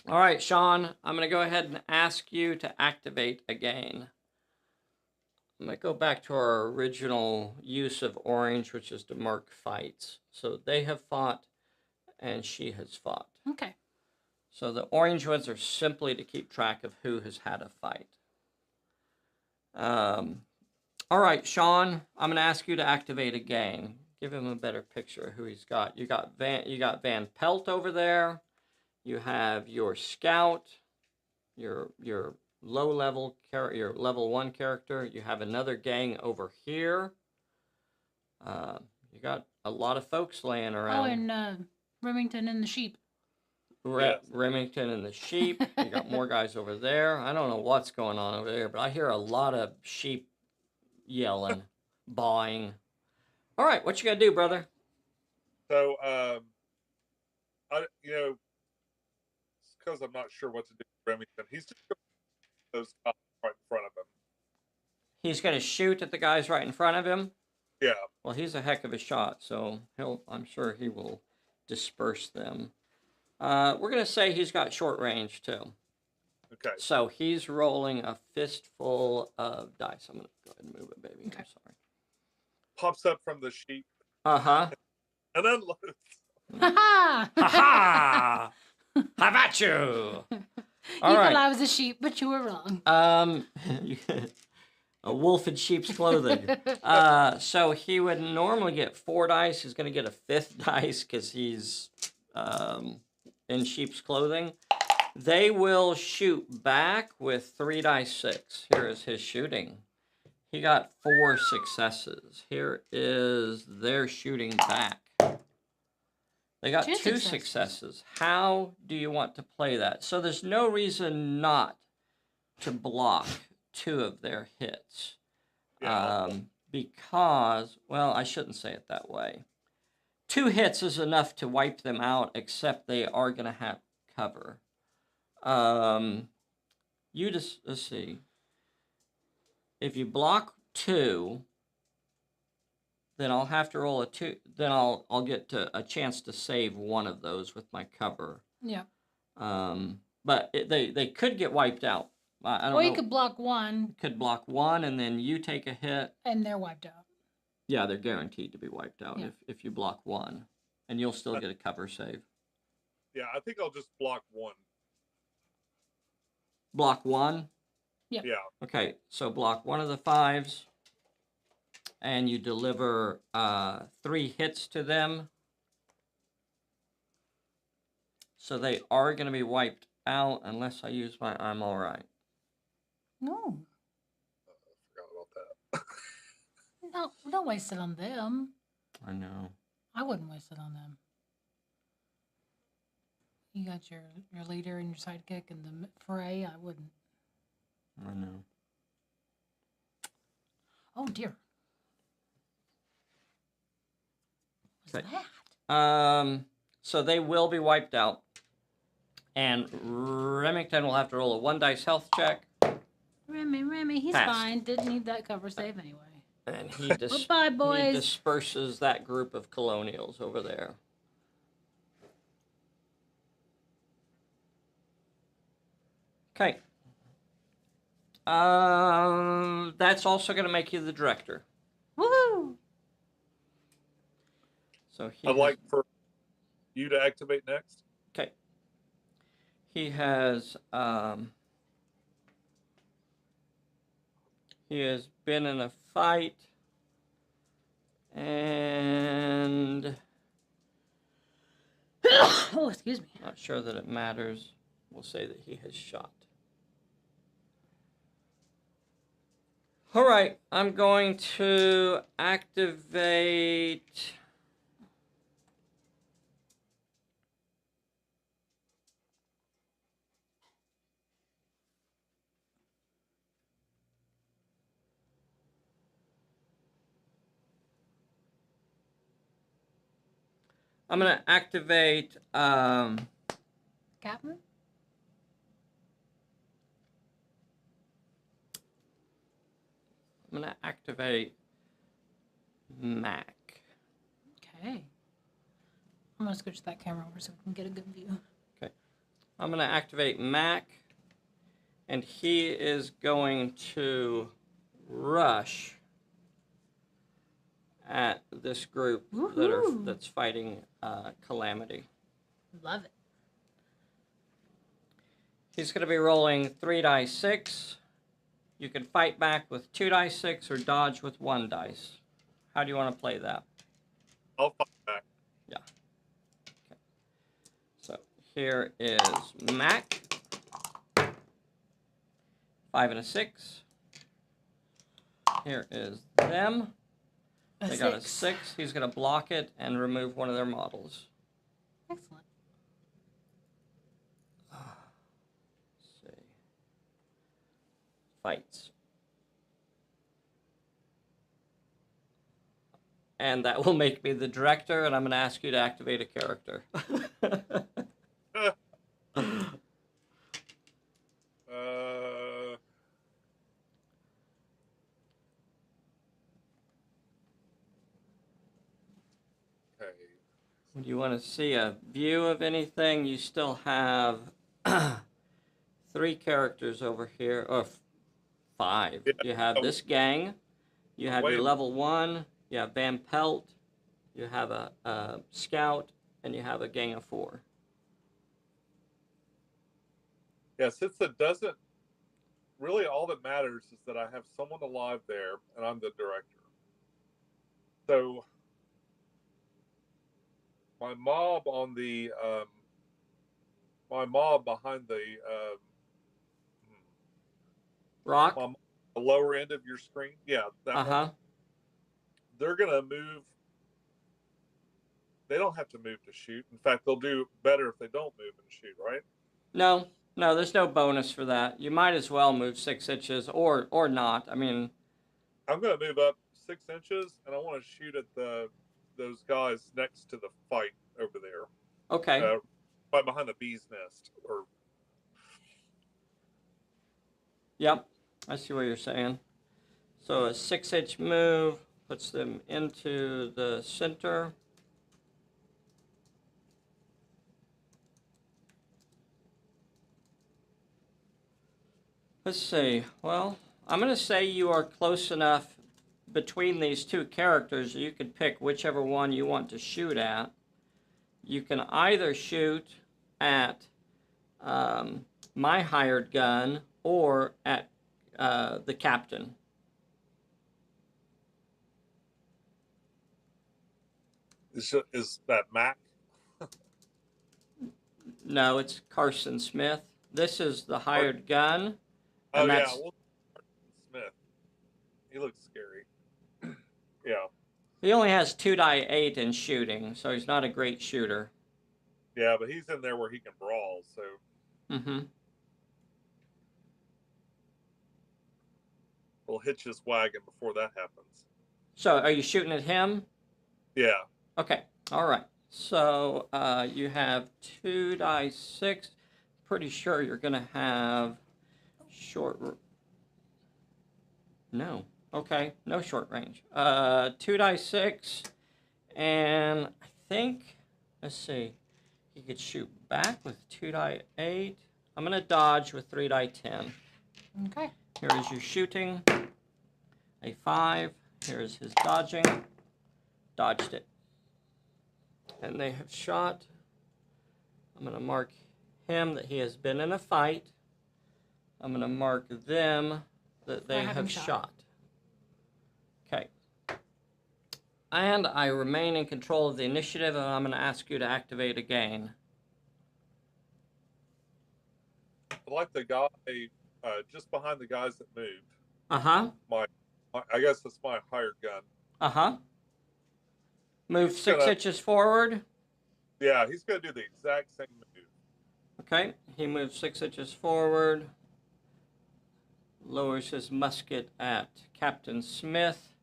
S1: All right, Sean, I'm gonna go ahead and ask you to activate again. I'm going to go back to our original use of orange, which is to mark fights. So they have fought, and she has fought.
S3: Okay.
S1: So the orange ones are simply to keep track of who has had a fight. All right, Sean, I'm going to ask you to activate a gang. Give him a better picture of who he's got. You got Van Pelt over there. You have your scout, your low level your level 1 character. You have another gang over here. You got a lot of folks laying around.
S3: Oh, and Remington and the sheep.
S1: Remington and the sheep. You got more guys over there. I don't know what's going on over there, but I hear a lot of sheep yelling, bawing. All right, what you got to do, brother?
S2: So, because I'm not sure what to do with Remington, he's just going to those cops right in front of him.
S1: He's going to shoot at the guys right in front of him?
S2: Yeah.
S1: Well, he's a heck of a shot, so I'm sure he will disperse them. We're going to say he's got short range, too.
S2: Okay.
S1: So he's rolling a fistful of dice. I'm going to go ahead and move it, baby.
S3: Okay.
S1: I'm sorry.
S2: Pops up from the sheep.
S1: Uh-huh.
S2: And unloads.
S3: Ha ha!
S1: Ha ha! How about you? All
S3: You
S1: right.
S3: thought I was a sheep, but you were wrong.
S1: A wolf in sheep's clothing. So he would normally get 4 dice. He's going to get a 5th dice because he's in sheep's clothing. They will shoot back with 3 dice 6. Here is his shooting. He got 4 successes. Here is their shooting back. They got 2 successes. How do you want to play that? So there's no reason not to block 2 of their hits.
S2: Yeah.
S1: Because, well, I shouldn't say it that way. 2 hits is enough to wipe them out, except they are going to have cover. You just, let's see. If you block 2, then I'll have to roll a 2. Then I'll get a chance to save 1 of those with my cover.
S3: Yeah.
S1: But they could get wiped out. I don't know.
S3: Or you could block 1.
S1: Could block 1 and then you take a hit.
S3: And they're wiped out.
S1: Yeah, they're guaranteed to be wiped out
S3: Yeah.
S1: if you block 1. And you'll still get a cover save.
S2: Yeah, I think I'll just block 1.
S1: Block 1?
S3: Yep.
S2: Yeah.
S1: Okay, so block 1 of the 5s. And you deliver 3 hits to them. So they are going to be wiped out unless I use my I'm all right.
S3: No.
S2: I forgot about that.
S3: No, don't waste it on them.
S1: I know.
S3: I wouldn't waste it on them. You got your leader and your sidekick in the fray. I wouldn't.
S1: I know.
S3: Oh, dear. What's
S1: Okay.
S3: that?
S1: So they will be wiped out. And Remington will have to roll a 1 dice health check.
S3: Remy, he's
S1: Pass.
S3: fine. Didn't need that cover save anyway.
S1: And he,
S3: Goodbye,
S1: he
S3: boys.
S1: disperses that group of colonials over there. Okay. That's also going to make you the director.
S3: Woohoo!
S1: So
S2: I'd like for you to activate next.
S1: Okay. He has been in a fight, and
S3: Oh, excuse me.
S1: not sure that it matters. We'll say that he has shot. All right, I'm going to activate. I'm going to activate
S3: Captain?
S1: I'm going to activate Mac.
S3: Okay. I'm going to switch that camera over so we can get a good view.
S1: Okay. I'm going to activate Mac, and he is going to rush at this group
S3: Woohoo.
S1: that's fighting Calamity.
S3: Love it.
S1: He's going to be rolling 3 dice 6. You can fight back with 2 dice 6 or dodge with 1 dice. How do you want to play that?
S2: I'll fight back.
S1: Yeah. Okay. So here is Mac. 5 and a 6. Here is them. They got a 6. He's going to block it and remove one of their models.
S3: Excellent.
S1: Let's see. Fights. And that will make me the director, and I'm going to ask you to activate a character.
S2: Okay.
S1: When you want to see a view of anything, you still have 3 characters over here, or 5.
S2: Yeah.
S1: You have this gang, you have your level 1, you have Van Pelt, you have a scout, and you have a gang of 4.
S2: Yeah, since it doesn't really, all that matters is that I have someone alive there, and I'm the director. So my mob on the my mob behind the
S1: Rock?
S2: the lower end of your screen, yeah, that one. They're gonna move. They don't have to move to shoot. In fact, they'll do better if they don't move and shoot, right?
S1: No, there's no bonus for that. You might as well move 6 inches or not. I mean,
S2: I'm gonna move up 6 inches, and I want to shoot at those guys next to the fight over there.
S1: okay.
S2: Right behind the bee's nest, or
S1: Yep, I see what you're saying. So a 6-inch move puts them into the center. Let's see. Well, I'm going to say you are close enough between these 2 characters that you can pick whichever one you want to shoot at. You can either shoot at my hired gun or at the captain.
S2: is that Mac?
S1: No, it's Carson Smith. This is the hired gun.
S2: Oh yeah, well, Smith. He looks scary. Yeah.
S1: He only has 2 die 8 in shooting, so he's not a great shooter.
S2: Yeah, but he's in there where he can brawl, so. We'll hitch his wagon before that happens.
S1: So, are you shooting at him?
S2: Yeah.
S1: Okay. All right. So, you have 2 die 6. Pretty sure you're going to have short. No. Okay. No short range. 2 die 6. And I think, let's see, he could shoot back with 2 die 8. I'm going to dodge with 3 die 10.
S3: Okay.
S1: Here is your shooting. A 5. Here is his dodging. Dodged it. And they have shot. I'm going to mark him that he has been in a fight. I'm going to mark them that they have shot. Okay. And I remain in control of the initiative, and I'm going to ask you to activate again.
S2: I like the guy just behind the guys that moved. I guess that's my hired gun.
S1: Move 6 inches forward.
S2: Yeah, he's going to do the exact same move.
S1: Okay, he moves 6 inches forward. Lowers his musket at Captain Smith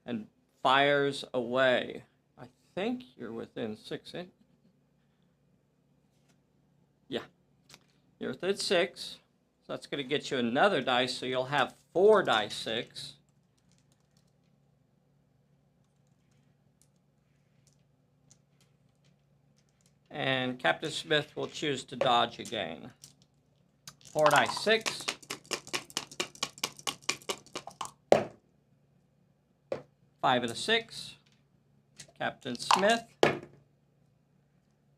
S1: and fires away. I think you're within 6 inches. Yeah, you're within 6. So that's going to get you another dice, so you'll have 4 die 6. And Captain Smith will choose to dodge again. 4 die 6. 5 and a 6. Captain Smith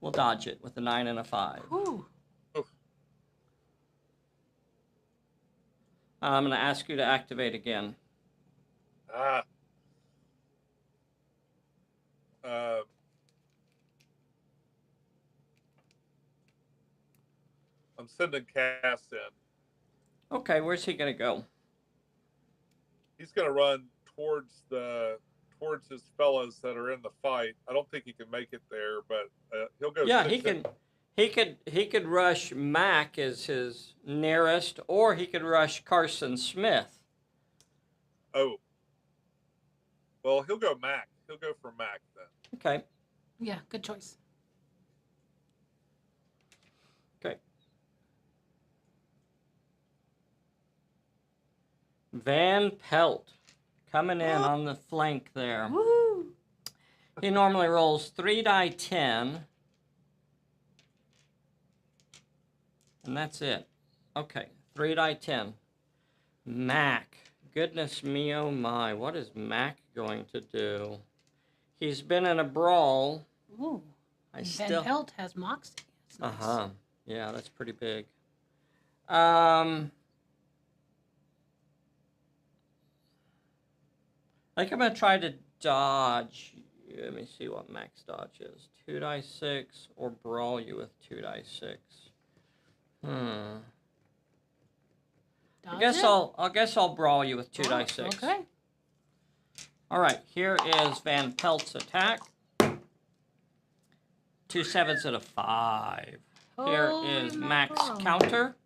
S1: will dodge it with a 9 and a 5.
S3: Ooh.
S1: I'm going to ask you to activate again.
S2: Ah. I'm sending Cass in.
S1: Okay, where's he going to go?
S2: He's going to run towards his fellows that are in the fight. I don't think he can make it there, but he'll go.
S1: Yeah, he can. He could rush Mac as his nearest, or he could rush Carson Smith.
S2: Oh. Well, he'll go Mac. He'll go for Mac then.
S1: Okay.
S3: Yeah, good choice.
S1: Okay. Van Pelt coming in on the flank there.
S3: Woo!
S1: He normally rolls 3 die 10. And that's it. Okay, 3 die 10. Mac. Goodness me, oh my. What is Mac going to do? He's been in a brawl.
S3: Ooh.
S1: Van
S3: Pelt has Moxie. Nice.
S1: Uh-huh. Yeah, that's pretty big. I think I'm going to try to dodge. Let me see what max dodge is. 2 die 6 or brawl you with 2 die 6. I guess I'll brawl you with 2 die 6.
S3: Okay.
S1: All right, here is Van Pelt's attack. 2 7s and a 5. Here is Mac's counter.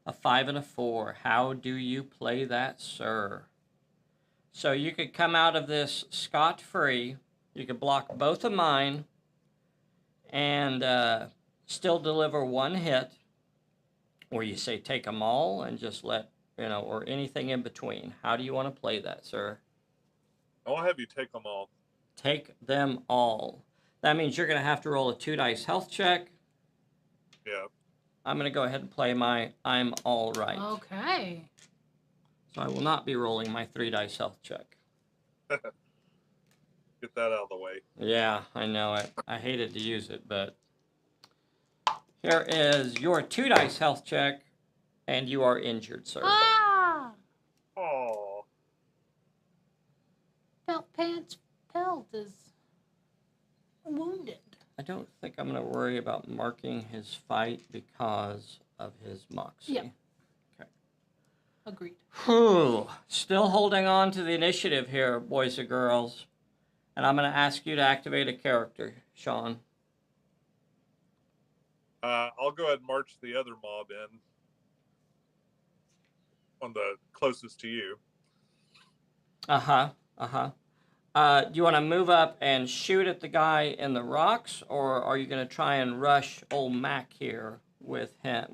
S1: A 5 and a 4. How do you play that, sir? So you could come out of this scot-free. You could block both of mine and still deliver 1 hit. Or you say take them all and just let, or anything in between. How do you want to play that, sir?
S2: I'll have you take them all.
S1: Take them all. That means you're going to have to roll a 2 dice health check.
S2: Yeah.
S1: I'm going to go ahead and play my I'm all right.
S3: Okay.
S1: So I will not be rolling my 3 dice health check.
S2: Get that out of the way.
S1: Yeah, I know it. I hated to use it, but here is your 2 dice health check, and you are injured, sir.
S3: Ah!
S2: Oh.
S3: Pelt is wounded.
S1: I don't think I'm going to worry about marking his fight because of his moxie.
S3: Yep. Okay. Agreed.
S1: Whew. Still holding on to the initiative here, boys and girls. And I'm going to ask you to activate a character, Sean.
S2: I'll go ahead and march the other mob in on the closest to you.
S1: Uh-huh. Do you want to move up and shoot at the guy in the rocks, or are you going to try and rush old Mac here with that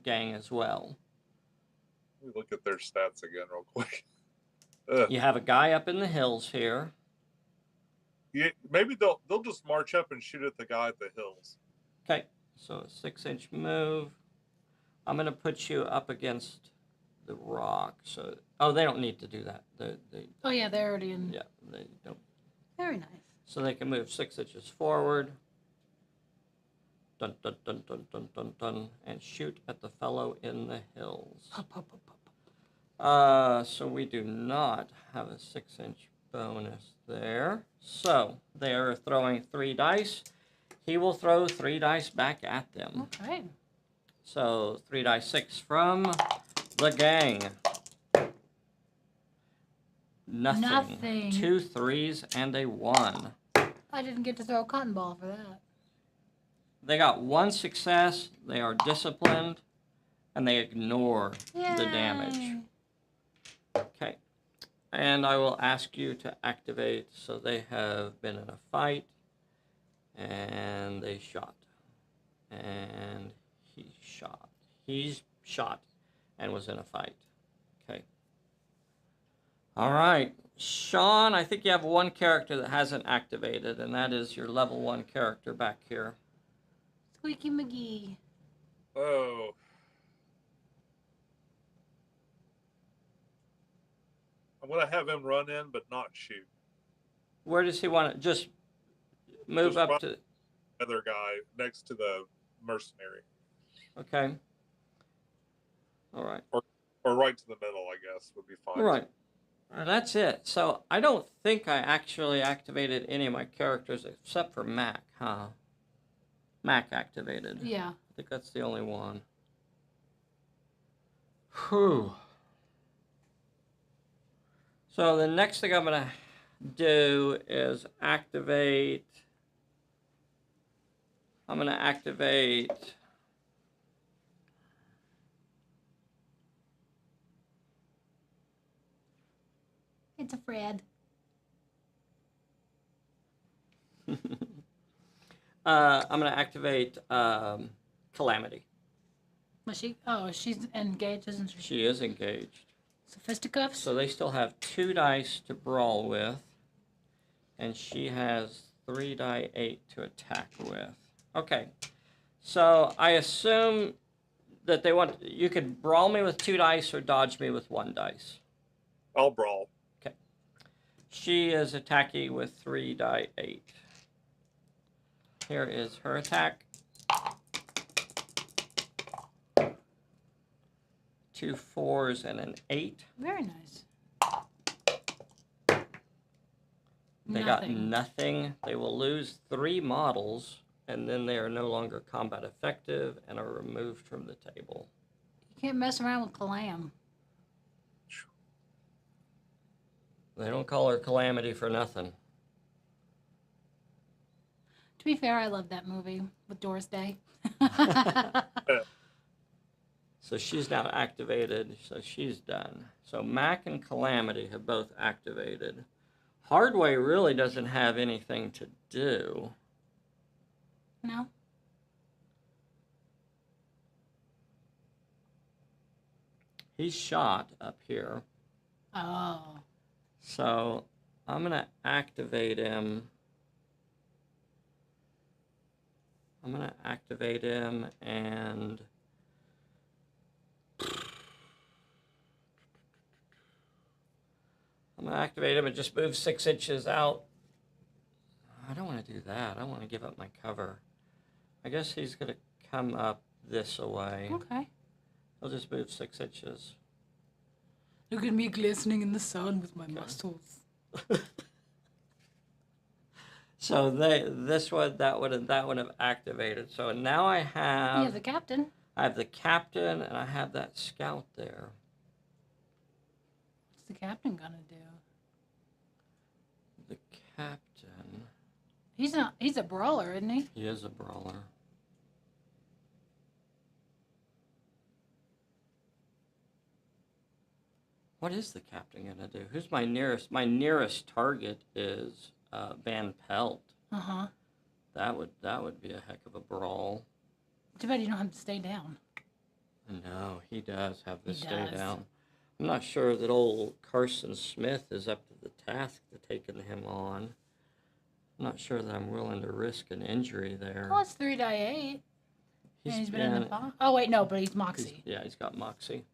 S1: gang as well?
S2: Let me look at their stats again real quick.
S1: You have a guy up in the hills here.
S2: Yeah, maybe they'll just march up and shoot at the guy at the hills.
S1: Okay, so a 6-inch move. I'm going to put you up against the rock. So, they don't need to do that.
S3: Oh yeah, they're already in.
S1: Yeah, they don't.
S3: Very nice.
S1: So they can move 6 inches forward. Dun dun dun dun dun dun dun, and shoot at the fellow in the hills. So we do not have a 6-inch bonus there. So they are throwing 3 dice. He will throw 3 dice back at them.
S3: Okay.
S1: So 3 dice 6 from the gang. Nothing. 2 3s and a 1.
S3: I didn't get to throw a cotton ball for that.
S1: They got 1 success. They are disciplined, and they ignore the damage. Okay. And I will ask you to activate. So they have been in a fight, and they shot. And he shot. He's shot and was in a fight. Okay. All right. Sean, I think you have 1 character that hasn't activated, and that is your level 1 character back here.
S3: Squeaky McGee.
S2: Oh. I'm going to have him run in, but not shoot.
S1: Where does he want to just move
S2: Just
S1: up to?
S2: the other guy next to the mercenary.
S1: Okay. All right.
S2: or right to the middle, I guess, would be fine.
S1: Right. That's it. So I don't think I actually activated any of my characters except for Mac, huh? Mac activated.
S3: Yeah.
S1: I think that's the only one. Whew. So the next thing I'm going to do is activate. I'm going to activate.
S3: It's a Fred.
S1: I'm going to activate Calamity.
S3: Was she? Oh, she's engaged, isn't she?
S1: She is engaged.
S3: Fisticuffs?
S1: So they still have 2 dice to brawl with, and she has 3 die 8 to attack with. Okay, so I assume that they want you could brawl me with 2 dice or dodge me with 1 dice.
S2: I'll brawl.
S1: Okay. She is attacking with 3 die 8. Here is her attack. 2 4s and an 8.
S3: Very nice.
S1: They got nothing. They will lose 3 models, and then they are no longer combat effective and are removed from the table.
S3: You can't mess around with Calam.
S1: They don't call her Calamity for nothing.
S3: To be fair, I love that movie with Doris Day.
S1: So she's now activated, so she's done. So Mac and Calamity have both activated. Hardway really doesn't have anything to do.
S3: No?
S1: He's shot up here.
S3: Oh.
S1: So I'm going to activate him. I'm going to activate him and I'm going to activate him and just move 6 inches out. I don't want to do that. I want to give up my cover. I guess he's going to come up this way.
S3: Okay.
S1: I'll just move 6 inches.
S3: Look at me glistening in the sun with my muscles.
S1: So that would have activated. So now I have.
S3: You have the captain.
S1: I have the captain and I have that scout there.
S3: What's the captain gonna do?
S1: The captain.
S3: He's a brawler, isn't he?
S1: He is a brawler. What is the captain gonna do? Who's my nearest? My nearest target is Van Pelt.
S3: Uh-huh.
S1: That would be a heck of a brawl.
S3: Too bad you don't have to stay down.
S1: No, he does have to
S3: He
S1: stay
S3: does.
S1: down. I'm not sure that old Carson Smith is up to the task to taking him on. I'm not sure that I'm willing to risk an injury there.
S3: Oh, it's 3 die 8. And he's been in the box. Oh, wait, no, but he's Moxie.
S1: He's got Moxie.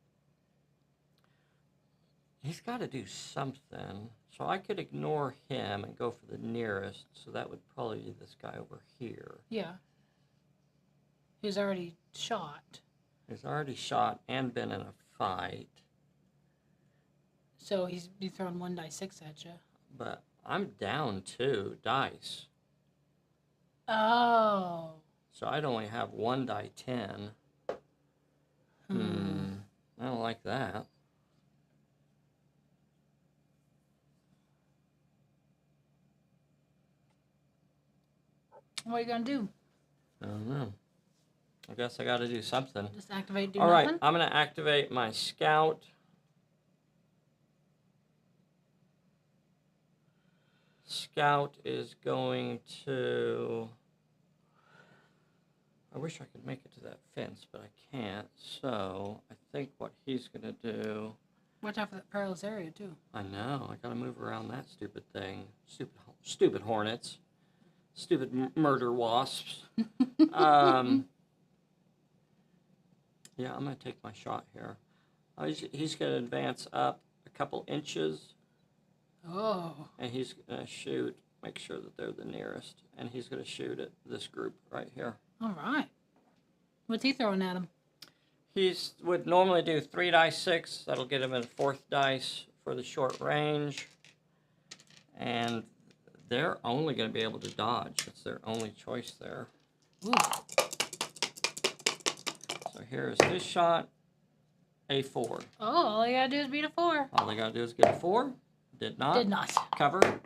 S1: He's got to do something. So I could ignore him and go for the nearest. So that would probably be this guy over here.
S3: Yeah. He's already shot.
S1: He's already shot and been in a fight.
S3: So he's be throwing 1 die 6 at you.
S1: But I'm down 2 dice.
S3: Oh.
S1: So I'd only have 1 die 10. I don't like that.
S3: What are you gonna do?
S1: I don't know. I guess I got to do something.
S3: Just activate, do
S1: All right,
S3: nothing?
S1: I'm going to activate my scout. Scout is going to... I wish I could make it to that fence, but I can't. So I think what he's going to do...
S3: Watch out for that perilous area, too.
S1: I know. I got to move around that stupid thing. Stupid hornets. Stupid murder wasps. Yeah, I'm going to take my shot here. He's going to advance up a couple inches.
S3: Oh.
S1: And he's going to shoot, make sure that they're the nearest. And he's going to shoot at this group right here.
S3: All right. What's he throwing at him?
S1: He's would normally do 3 dice 6. That'll get him a 4th dice for the short range. And they're only going to be able to dodge. It's their only choice there.
S3: Ooh.
S1: So here's his shot. A 4.
S3: Oh, all you gotta do is beat a 4.
S1: All they got to do is get a 4. Did not.
S3: Did not.
S1: Cover.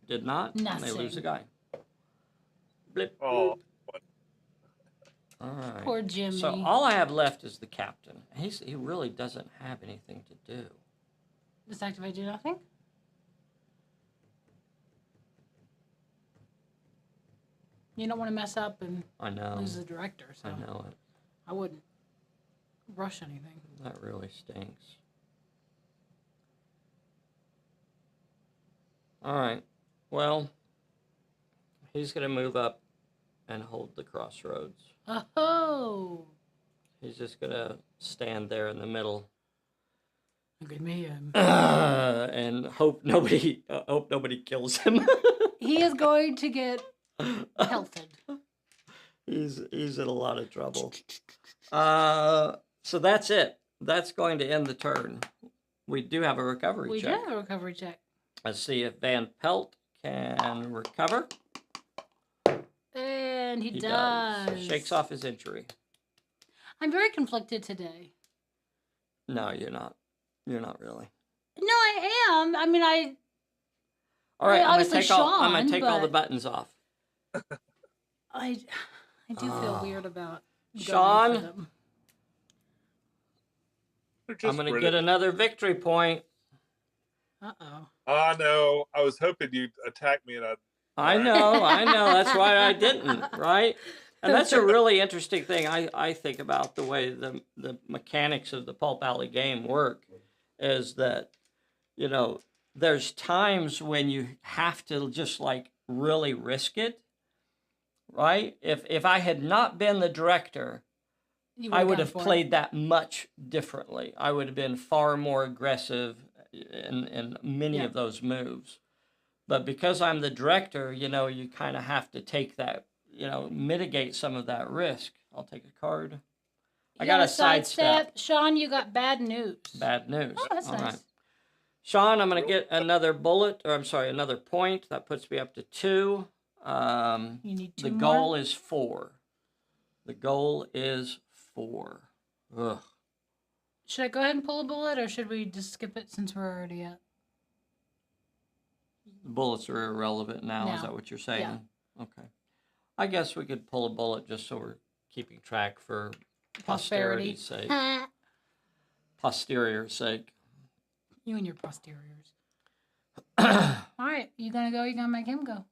S1: Did not.
S3: Nothing.
S1: And they lose a guy. Blip.
S2: Oh,
S1: All right.
S3: Poor Jimmy.
S1: So all I have left is the captain. He really doesn't have anything to do.
S3: Just activate do nothing? You don't want to mess up and
S1: I know.
S3: lose the director, so
S1: I know it.
S3: I wouldn't rush anything.
S1: That really stinks. All right. Well, he's going to move up and hold the crossroads.
S3: Oh!
S1: He's just going to stand there in the middle
S3: Look at me.
S1: and hope nobody kills him.
S3: He is going to get pelted.
S1: He's in a lot of trouble. So that's it. That's going to end the turn. We do have a recovery
S3: We do
S1: check.
S3: have a recovery check.
S1: Let's see if Van Pelt can recover.
S3: And he
S1: He
S3: does.
S1: Shakes off his injury.
S3: I'm very conflicted today.
S1: No, you're not. You're not really.
S3: No, I am. I mean,
S1: All right, I'm
S3: obviously
S1: gonna take all the
S3: but-
S1: buttons off.
S3: I do feel weird about going
S1: Sean?
S3: for them.
S2: they're just
S1: I'm gonna
S2: British.
S1: get another victory point.
S3: Uh-oh.
S2: I know. I was hoping you'd attack me, and
S1: I know. That's why I didn't, right? And that's a really interesting thing I think about the way the mechanics of the Pulp Alley game work is that, you know, there's times when you have to just like really risk it, right? If I had not been the director, I would have played that much differently. I would have been far more aggressive in many of those moves. But because I'm the director, you know, you kind of have to take that, you know, mitigate some of that risk. I'll take a card. I got a sidestep.
S3: Sean, you got bad news.
S1: Bad news.
S3: Oh, that's
S1: All
S3: nice.
S1: right. Sean, I'm going to get another another point. That puts me up to 2.
S3: You need 2
S1: The
S3: more?
S1: goal is 4. The goal is 4. Ugh.
S3: Should I go ahead and pull a bullet, or should we just skip it since we're already at?
S1: The bullets are irrelevant now. Is
S3: No.
S1: that what you're saying?
S3: Yeah.
S1: Okay. I guess we could pull a bullet just so we're keeping track for
S3: Prosperity.
S1: posterity's sake. Posterior's sake.
S3: You and your posteriors. All right, you gonna go? You gonna make him go?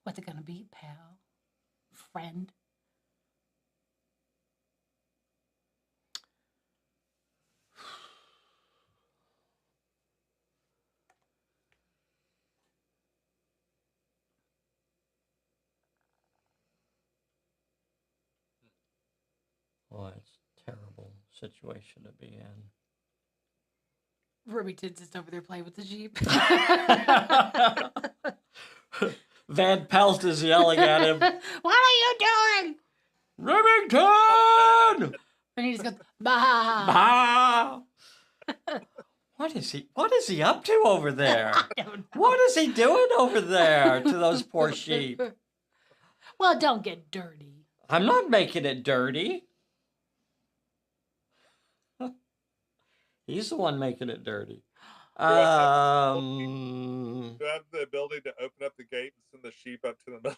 S3: What's it gonna be, pal? Friend?
S1: Well, it's a terrible situation to be in.
S3: Remington's just over there playing with the sheep.
S1: Van Pelt is yelling at him.
S3: What are you doing?
S1: Remington!
S3: And he just goes, bah.
S1: Ah! What is he up to over there?
S3: I don't know.
S1: What is he doing over there to those poor sheep?
S3: Well, don't get dirty.
S1: I'm not making it dirty. He's the one making it dirty.
S2: Do I have the ability to open up the gate and send the sheep up to the middle?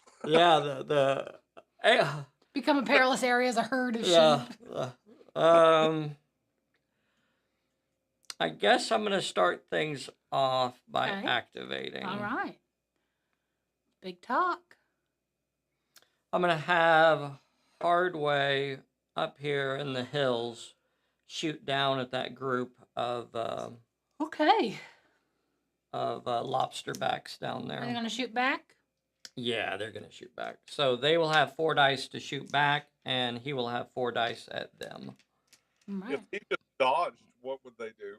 S1: Yeah,
S3: Become a perilous area as a herd of
S1: yeah.
S3: sheep.
S1: I guess I'm gonna start things off by
S3: Okay.
S1: activating.
S3: All right. Big talk.
S1: I'm gonna have Hardway up here in the hills shoot down at that group of
S3: Okay.
S1: lobsterbacks down
S3: Are they
S1: there.
S3: gonna shoot back?
S1: Yeah, they're gonna shoot back. So they will have 4 dice to shoot back, and he will have 4 dice at them.
S3: All right.
S2: If he just dodged, what would they do?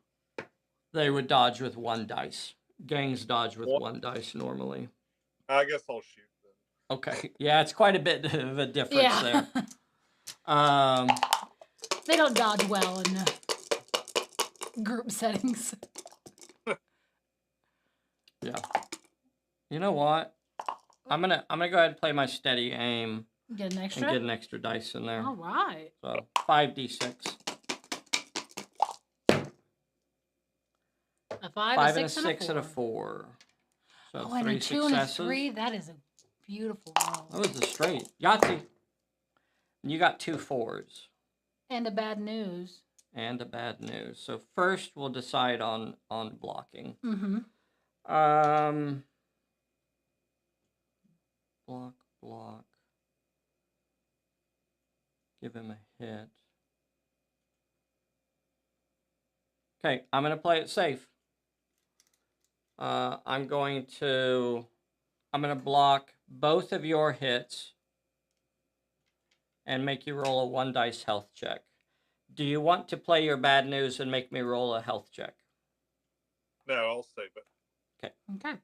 S1: They would dodge with 1 dice. Gangs dodge with
S2: What?
S1: 1 dice normally.
S2: I guess I'll shoot them.
S1: Okay. Yeah, it's quite a bit of a difference
S3: Yeah.
S1: there.
S3: They don't dodge well in group settings.
S1: Yeah. You know what? I'm gonna go ahead and play my steady aim
S3: Get an
S1: and
S3: extra?
S1: get an extra dice in there.
S3: All right.
S1: So 5d6.
S3: A 5,
S1: Five
S3: a
S1: and a
S3: 6,
S1: 6 and a
S3: 4.
S1: 4. So
S3: Oh, and
S1: 3
S3: a 2 and a
S1: successes.
S3: 3. That is a beautiful roll.
S1: That was a straight. Yahtzee. And you got 2 4s.
S3: And a bad news.
S1: And a bad news. So first we'll decide on blocking.
S3: Mm-hmm.
S1: Block. Give him a hit. Okay, I'm going to play it safe. I'm going to block both of your hits and make you roll a 1 dice health check. Do you want to play your bad news and make me roll a health check?
S2: No, I'll save it.
S3: Okay.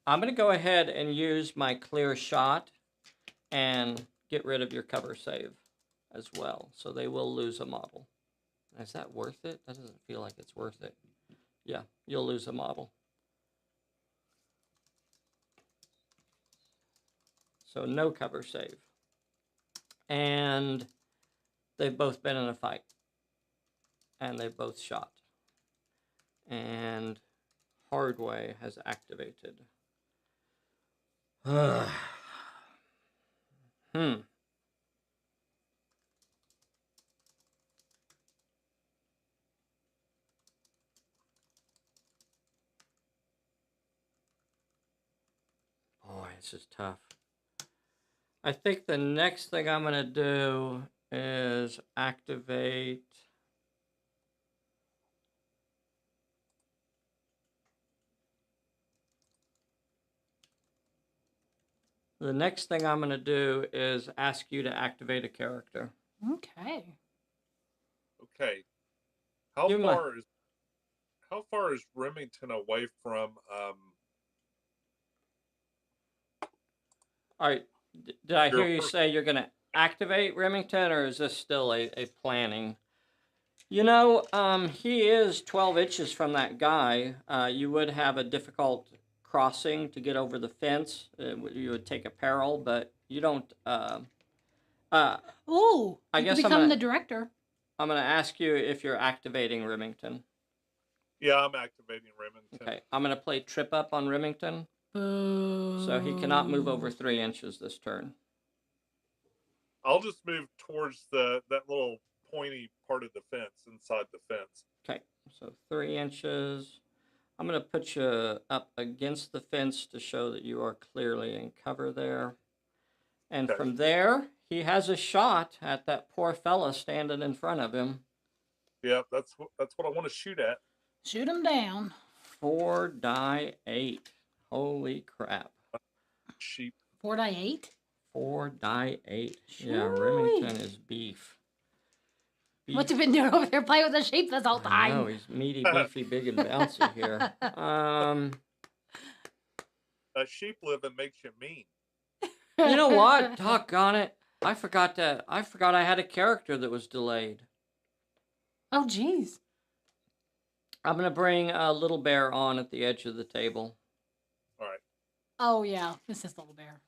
S1: I'm going to go ahead and use my clear shot and get rid of your cover save as well. So they will lose a model. Is that worth it? That doesn't feel like it's worth it. Yeah, you'll lose a model. So no cover save. And they've both been in a fight. And they've both shot. And Hardway has activated. Boy, this is tough. I think the next thing I'm going to do is activate. The next thing I'm going to do is ask you to activate a character.
S3: Okay.
S2: Okay. How
S1: Give me
S2: far is Remington away from
S1: All right. Did I hear
S2: your
S1: you say you're going to activate Remington, or is this still a planning? You know, he is 12 inches from that guy. You would have a difficult crossing to get over the fence. You would take a peril, but you don't.
S3: Ooh,
S1: I
S3: you
S1: guess
S3: could become the director.
S1: I'm going to ask you if you're activating Remington.
S2: Yeah, I'm activating Remington.
S1: Okay, I'm going to play Trip Up on Remington.
S3: Boo.
S1: So he cannot move over 3 inches this turn.
S2: I'll just move towards that little pointy part of the fence, inside the fence.
S1: Okay, so 3 inches. I'm going to put you up against the fence to show that you are clearly in cover there. And
S2: Okay.
S1: from there, he has a shot at that poor fella standing in front of him.
S2: Yeah, that's what I want to shoot at.
S3: Shoot him down.
S1: 4 die 8. Holy crap.
S2: Sheep.
S3: 4 die 8?
S1: 4 die 8.
S3: Shoo-wee.
S1: Yeah, Remington is beef.
S3: What's he been doing over there playing with the sheep this whole time?
S1: I know, he's meaty, beefy, big, and bouncy here.
S2: A sheep living makes you mean.
S1: You know what? Doggone it. I forgot I had a character that was delayed.
S3: Oh, jeez.
S1: I'm going to bring a Little Bear on at the edge of the table.
S2: All right.
S3: Oh, yeah. This is Little Bear.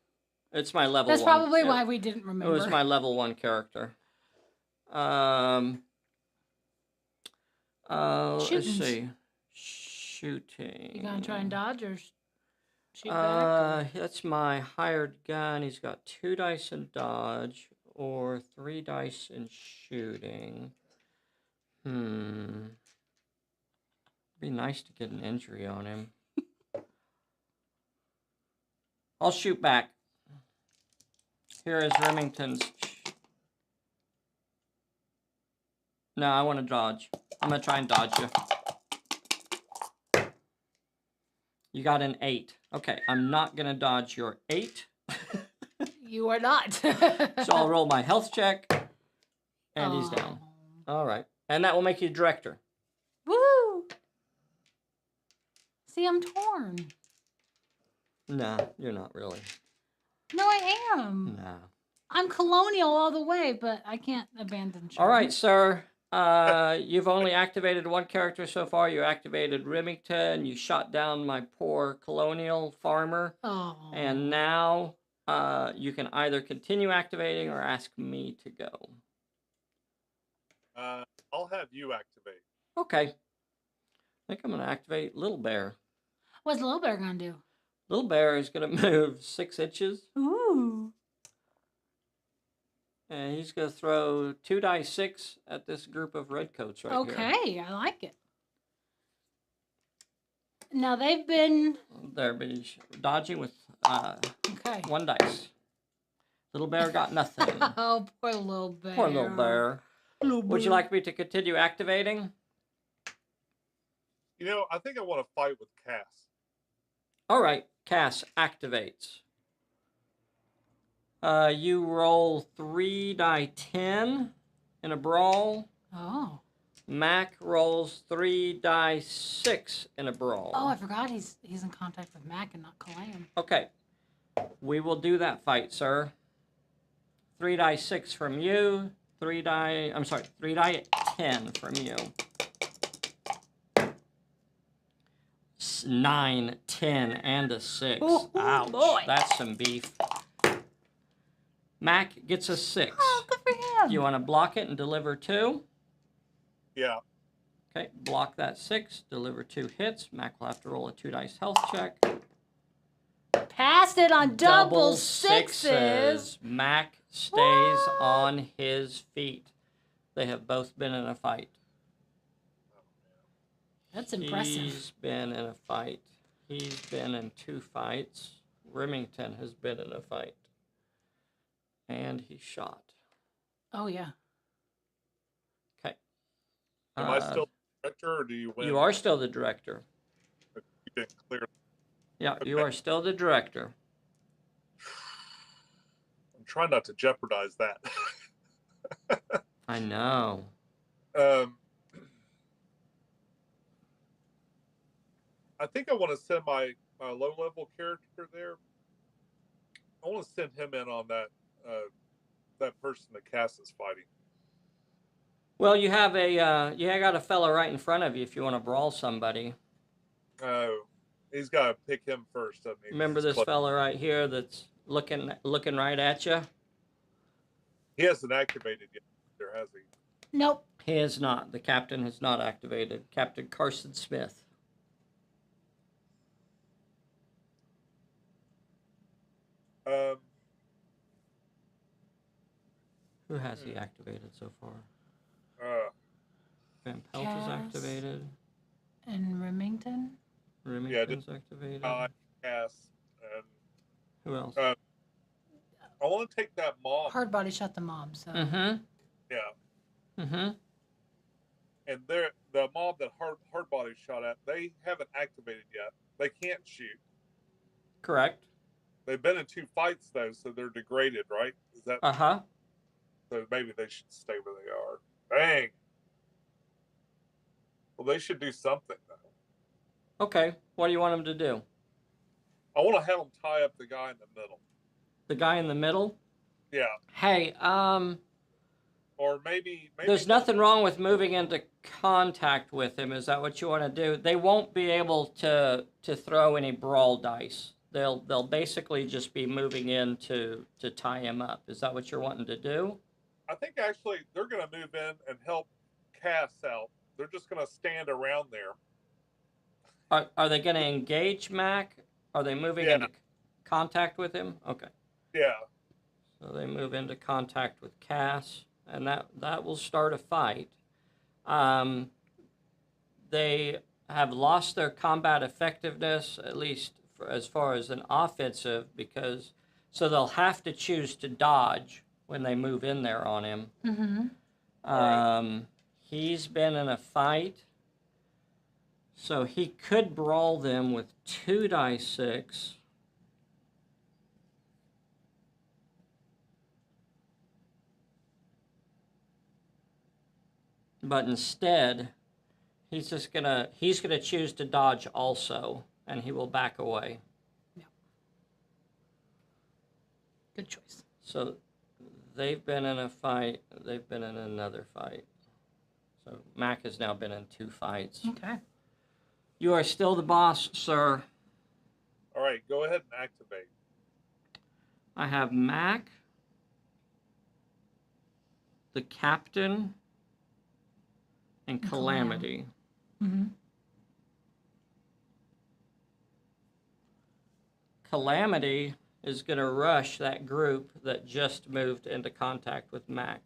S1: It's my level 1.
S3: That's probably why we didn't remember.
S1: It was my level 1 character. Let's see. Shooting.
S3: You gonna try and dodge or shoot back?
S1: That's my hired gun. He's got 2 dice in dodge or 3 dice in shooting. Be nice to get an injury on him. I'll shoot back. Here is Remington's. No, I want to dodge. I'm going to try and dodge you. You got an 8. Okay, I'm not going to dodge your 8.
S3: You are not.
S1: So I'll roll my health check. And he's down. All right. And that will make you director.
S3: Woo! See, I'm torn.
S1: Nah, you're not really.
S3: No, I am.
S1: Nah.
S3: I'm colonial all the way, but I can't abandon charm.
S1: All right, sir. You've only activated one character so far. You activated Remington. You shot down my poor colonial farmer.
S3: Oh.
S1: And now you can either continue activating or ask me to go.
S2: I'll have you activate.
S1: Okay. I think I'm going to activate Little Bear.
S3: What's Little Bear gonna do?
S1: Little Bear is going to move 6 inches.
S3: Ooh.
S1: And he's going to throw 2d6 at this group of redcoats right here.
S3: Okay, I like it. Now they've been...
S1: They're dodging with
S3: okay.
S1: 1 dice. Little Bear got nothing.
S3: Oh, poor Little Bear.
S1: Poor Little Bear. Would you like me to continue activating?
S2: You know, I think I want to fight with Cass.
S1: All right, Cass activates. You roll 3d10 in a brawl.
S3: Oh.
S1: Mac rolls 3d6 in a brawl.
S3: Oh, I forgot he's in contact with Mac and not Calam.
S1: Okay. We will do that fight, sir. 3d6 from you. 3d10 from you. 9, 10, and a 6.
S3: Ooh,
S1: Ouch.
S3: boy.
S1: That's some beef. Mac gets a 6.
S3: Oh, good for him.
S1: You want to block it and deliver 2?
S2: Yeah.
S1: Okay, block that 6, deliver 2 hits. Mac will have to roll a 2 dice health check.
S3: Passed it on double sixes.
S1: Mac stays
S3: What?
S1: on his feet. They have both been in a fight.
S3: That's impressive.
S1: He's been in a fight. He's been in 2 fights. Remington has been in a fight. And he shot.
S3: Oh, yeah.
S1: Okay.
S2: Am I still the director, or do you win?
S1: You are still the director.
S2: You didn't clear.
S1: Yeah,
S2: Okay.
S1: you are still the director.
S2: I'm trying not to jeopardize that.
S1: I know.
S2: I think I want to send my low-level character there. I want to send him in on that person that Cass is fighting.
S1: Well, you have you got a fella right in front of you if you want to brawl somebody.
S2: Oh, he's got to pick him first, doesn't he?
S1: Remember this fella right here that's looking right at you?
S2: He hasn't activated yet, there has he?
S3: Nope.
S1: He is not. The captain has not activated. Captain Carson Smith. Who has he activated so far? Van Pelt is
S3: Cass.
S1: activated.
S3: And Remington?
S1: Remington's activated.
S2: Cass. And,
S1: Who else?
S2: I want to take that mob.
S3: Hard body shot the mob, so.
S1: Mm-hmm.
S2: Yeah.
S1: Mm-hmm.
S2: And the mob that hard body shot at, they haven't activated yet. They can't shoot.
S1: Correct.
S2: They've been in 2 fights though, so they're degraded, right? Is that?
S1: Uh-huh.
S2: So maybe they should stay where they are. Dang. Well, they should do something though.
S1: Okay. What do you want them to do?
S2: I want to have them tie up the guy in the middle.
S1: The guy in the middle?
S2: Yeah.
S1: Hey,
S2: Or maybe
S1: there's nothing wrong with moving into contact with him. Is that what you want to do? They won't be able to throw any brawl dice. They'll basically just be moving in to tie him up. Is that what you're wanting to do?
S2: I think actually they're going to move in and help Cass out. They're just going to stand around there.
S1: Are they going to engage Mac? Are they moving into contact with him? Okay.
S2: Yeah.
S1: So they move into contact with Cass, and that will start a fight. They have lost their combat effectiveness, at least as far as an offensive, so they'll have to choose to dodge when they move in there on him.
S3: Mm-hmm.
S1: He's been in a fight, so he could brawl them with 2 dice 6. But instead, He's gonna choose to dodge also, and he will back away.
S3: Yeah. Good choice.
S1: So they've been in a fight. They've been in another fight. So Mac has now been in 2 fights.
S3: Okay.
S1: You are still the boss, sir.
S2: All right, go ahead and activate.
S1: I have Mac, the captain, and Calamity.
S3: Mm-hmm.
S1: Calamity is going to rush that group that just moved into contact with Mac.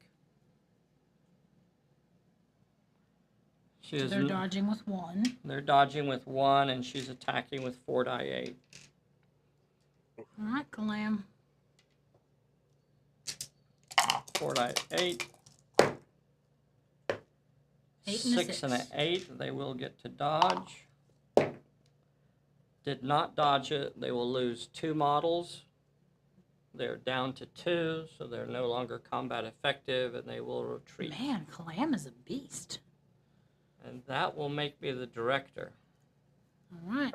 S3: So they're dodging with 1.
S1: They're dodging with 1, and she's attacking with 4 die 8.
S3: All right, Calam.
S1: 4 die 8.
S3: 8 and a
S1: 6 and an
S3: 6.
S1: 8. They will get to dodge. Did not dodge it. They will lose 2 models. They're down to 2, so they're no longer combat effective, and they will retreat.
S3: Man, Calam is a beast.
S1: And that will make me the director.
S3: All right.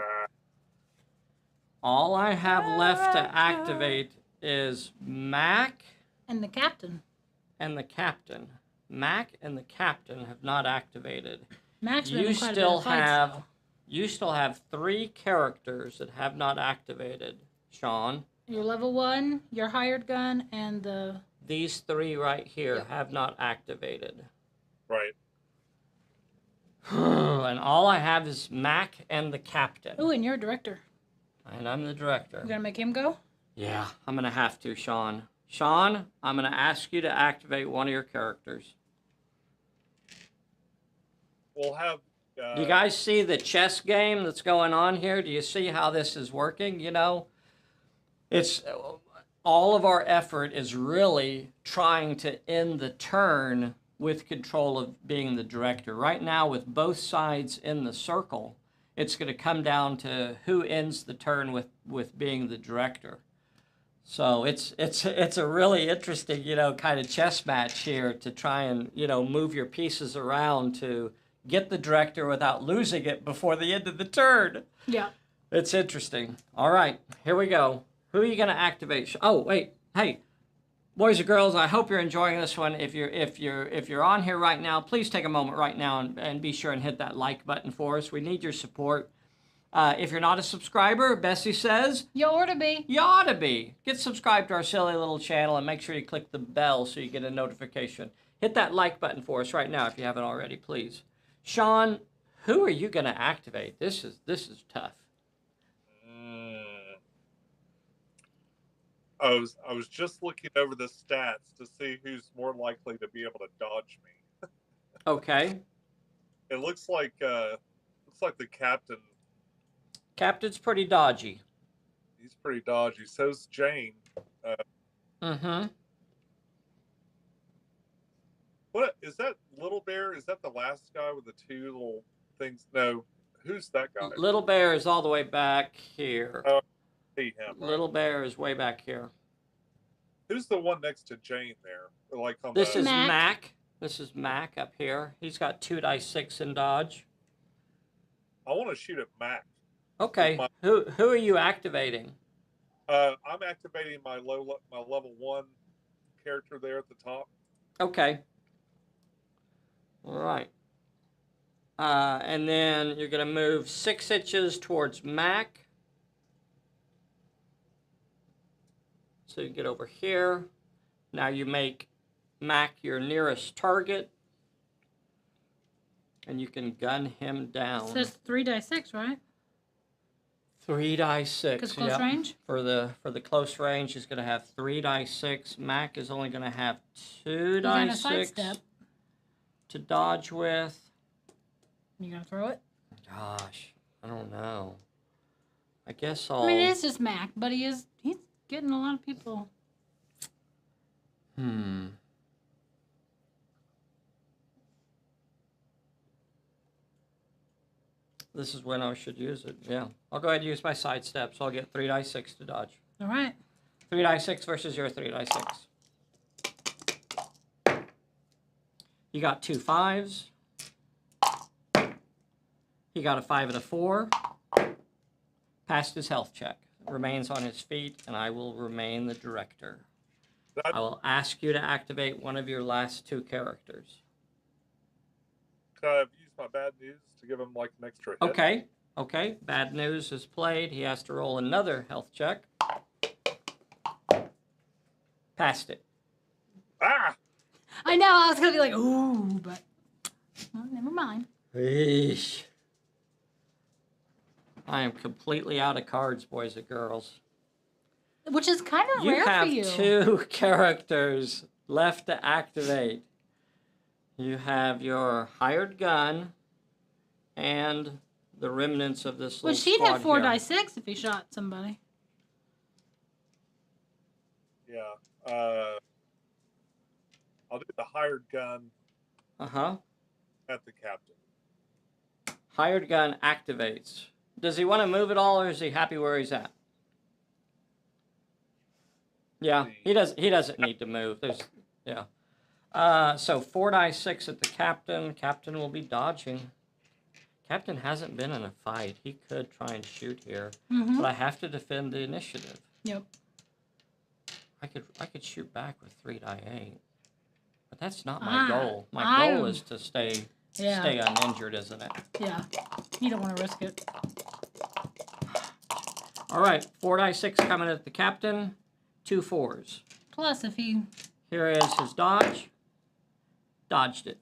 S1: All I have left to activate is Mac
S3: And the captain.
S1: and the captain. Mac and the captain have not activated.
S3: Mac's been
S1: You
S3: in quite a bit
S1: still
S3: of fights,
S1: have
S3: though.
S1: you still have 3 characters that have not activated, Sean.
S3: Your level 1, your hired gun, and the...
S1: These 3 right here
S3: Yep.
S1: have not activated.
S2: Right.
S1: And all I have is Mac and the captain.
S3: Ooh, and you're a director.
S1: And I'm the director.
S3: You gonna make him go?
S1: Yeah, I'm going to have to, Sean. Sean, I'm going to ask you to activate one of your characters.
S2: We'll have.
S1: Do you guys see the chess game that's going on here? Do you see how this is working? You know, it's all of our effort is really trying to end the turn with control of being the director. Right now, with both sides in the circle, it's going to come down to who ends the turn with being the director. So it's a really interesting, you know, kind of chess match here to try and, you know, move your pieces around to get the director without losing it before the end of the turn.
S3: Yeah.
S1: It's interesting. All right, here we go. Who are you going to activate? Oh, wait. Hey, boys and girls, I hope you're enjoying this one. If you're on here right now, please take a moment right now and be sure and hit that like button for us. We need your support. If you're not a subscriber, Bessie says,
S3: You ought to be.
S1: you ought to be. Get subscribed to our silly little channel and make sure you click the bell so you get a notification. Hit that like button for us right now if you haven't already, please. Sean, who are you going to activate? This is tough.
S2: I was just looking over the stats to see who's more likely to be able to dodge me.
S1: Okay.
S2: It looks like the captain.
S1: Captain's pretty dodgy.
S2: He's pretty dodgy. So's Jane.
S1: Mm-hmm.
S2: What is that little bear? Is that the last guy with the 2 little things? No. Who's that guy?
S1: Little Bear is all the way back here.
S2: Oh, see him. Right?
S1: Little Bear is way back here.
S2: Who's the one next to Jane there? Like on
S1: This
S2: the...
S1: is
S3: Mac.
S1: Mac. This is Mac up here. He's got 2 dice 6 in dodge.
S2: I want to shoot at Mac.
S1: Okay. Who are you activating?
S2: I'm activating my level 1 character there at the top.
S1: Okay. All right. And then you're going to move 6 inches towards Mac. So you get over here. Now you make Mac your nearest target. And you can gun him down.
S3: It says 3 die 6, right?
S1: 3 die 6.
S3: Because close
S1: yep.
S3: range?
S1: For the close range, he's going to have 3 die 6. Mac is only going to have 2 die
S3: gonna
S1: 6
S3: sidestep.
S1: to dodge with.
S3: You gonna throw it?
S1: Gosh, I don't know. I guess I'll...
S3: I mean, it is just Mac, but he's getting a lot of people.
S1: This is when I should use it, yeah. I'll go ahead and use my sidestep, so I'll get 3 die 6 to dodge.
S3: All right.
S1: 3 die 6 versus your 3 die 6. You got 2 5s. He got a 5 and a 4. Passed his health check. Remains on his feet, and I will remain the director. I will ask you to activate one of your last 2 characters.
S2: I've used my bad news to give him like an extra hit.
S1: Okay. Okay. Bad news is played. He has to roll another health check. Passed it.
S2: Ah!
S3: I know, I was going to be like, ooh, but well, never mind.
S1: Eesh. I am completely out of cards, boys and girls.
S3: Which is kind of
S1: You
S3: rare
S1: have
S3: for you.
S1: 2 characters left to activate. You have your hired gun and the remnants of this
S3: Well,
S1: little
S3: she'd
S1: squad
S3: have 4
S1: here.
S3: die 6 if he shot somebody.
S2: Yeah. I'll do the hired gun
S1: Uh-huh.
S2: at the captain.
S1: Hired gun activates. Does he want to move at all, or is he happy where he's at? Yeah, he doesn't need to move. So 4 die 6 at the captain. Captain will be dodging. Captain hasn't been in a fight. He could try and shoot here, but I have to defend the initiative.
S3: Yep.
S1: I could shoot back with 3 die 8, but that's not my goal. My goal is to stay uninjured, isn't it?
S3: Yeah. You don't want to risk it.
S1: All right, 4 die 6 coming at the captain. 2 4s.
S3: Plus, if he...
S1: Here is his dodge. Dodged it.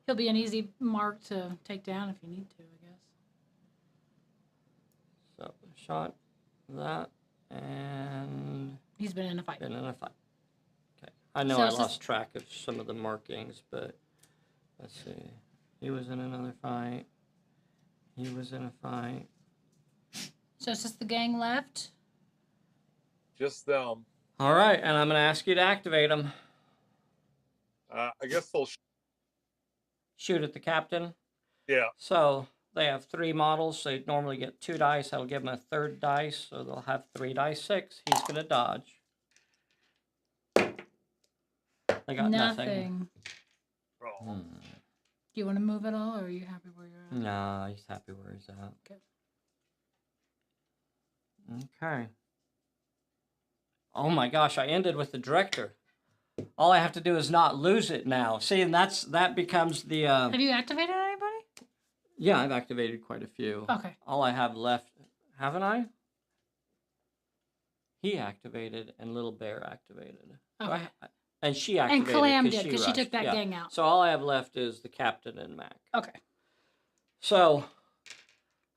S3: He'll be an easy mark to take down if you need to, I guess.
S1: So, shot that, and...
S3: He's been in a fight.
S1: Been in a fight. Okay. I know
S3: So
S1: I lost track of some of the markings, but let's see. He was in another fight. He was in a fight.
S3: So it's just the gang left?
S2: Just them.
S1: All right, and I'm going to ask you to activate them.
S2: I guess they'll
S1: Shoot at the captain.
S2: Yeah.
S1: So they have 3 models. They normally get 2 dice. That'll give them a 3rd dice, so they'll have 3 die 6. He's going to dodge. They got nothing.
S2: Oh.
S3: Do you want to move at all, or are you happy where you're at?
S1: Nah, he's happy where he's at.
S3: Okay.
S1: Okay. Oh my gosh, I ended with the director. All I have to do is not lose it now. See, and that becomes the...
S3: Have you activated anybody?
S1: Yeah, I've activated quite a few.
S3: Okay.
S1: All I have left... Haven't I? He activated and Little Bear activated.
S3: Okay.
S1: And she activated.
S3: And Clam did, because she
S1: rushed.
S3: took that gang out.
S1: So all I have left is the captain and Mac.
S3: Okay.
S1: So,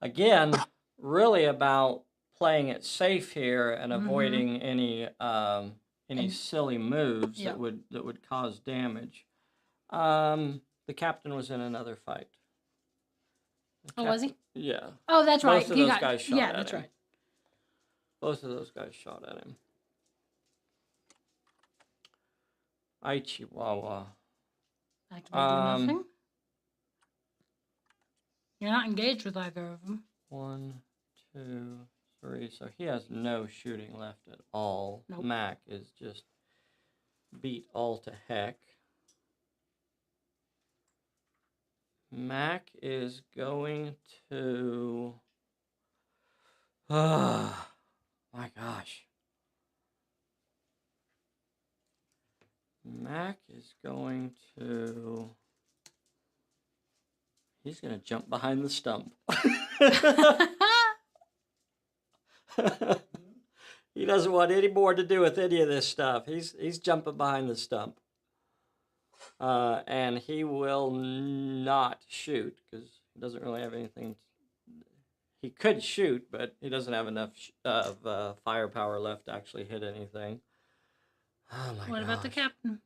S1: again, really about playing it safe here and avoiding any silly moves that would cause damage. The captain was in another fight.
S3: Was he?
S1: Yeah.
S3: Oh, that's right.
S1: Both of those guys shot at him.
S3: That's right.
S1: Both of those guys shot at him. I Chihuahua.
S3: Activate do nothing. You're not engaged with either of them.
S1: 1, 2, 3. So he has no shooting left at all.
S3: Nope.
S1: Mac is just beat all to heck. Mac is going to... Oh, my gosh. Mac is going to... He's going to jump behind the stump. He doesn't want any more to do with any of this stuff. He's jumping behind the stump. And he will not shoot because he doesn't really have anything. He could shoot, but he doesn't have enough of firepower left to actually hit anything. Oh my
S3: What about the captain?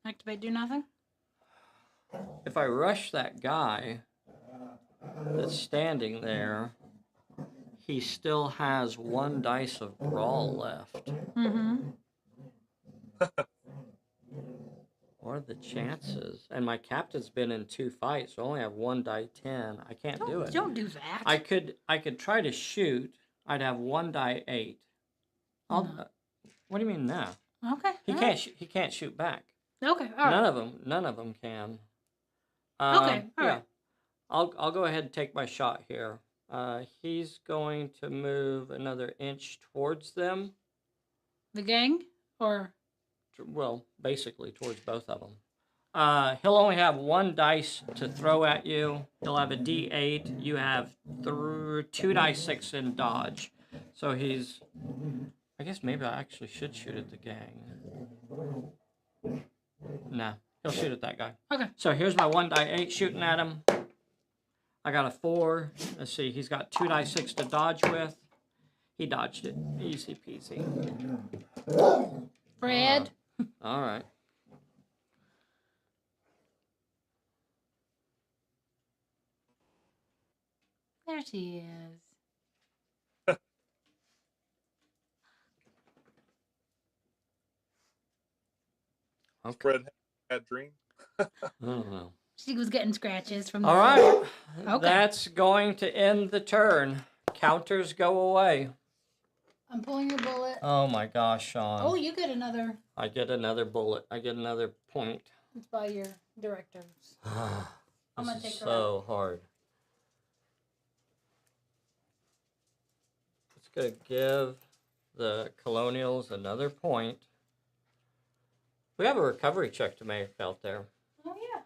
S3: Activate do nothing?
S1: If I rush that guy that's standing there, he still has 1 dice of brawl left. What are the chances? And my captain's been in 2 fights, so I only have 1 die 10. I can't do it.
S3: Don't do that.
S1: I could try to shoot. I'd have 1 die 8. What do you mean no?
S3: Okay.
S1: He can't shoot back.
S3: Okay. All right.
S1: None of them can.
S3: Okay. All right.
S1: I'll go ahead and take my shot here. He's going to move another inch towards them.
S3: The gang? Or?
S1: Well, basically towards both of them. He'll only have one dice to throw at you. He'll have a D8. You have 2d6 in dodge. So he's... I guess maybe I actually should shoot at the gang. Nah, he'll shoot at that guy.
S3: Okay.
S1: So here's my 1d8 shooting at him. I got a 4. Let's see, he's got 2d6 to dodge with. He dodged it. Easy peasy.
S3: Fred?
S1: All right.
S3: There she is.
S1: Okay.
S2: Fred had a dream.
S1: I don't know.
S3: She was getting scratches from the
S1: All right.
S3: Okay.
S1: That's going to end the turn. Counters go away.
S3: I'm pulling your bullet.
S1: Oh my gosh, Sean.
S3: Oh, you get another.
S1: I get another bullet. I get another point.
S3: It's by your directors. I'm
S1: This
S3: gonna
S1: is
S3: take her
S1: so hard. It's going to give the Colonials another point. We have a recovery check to make out there.
S3: Oh, yeah.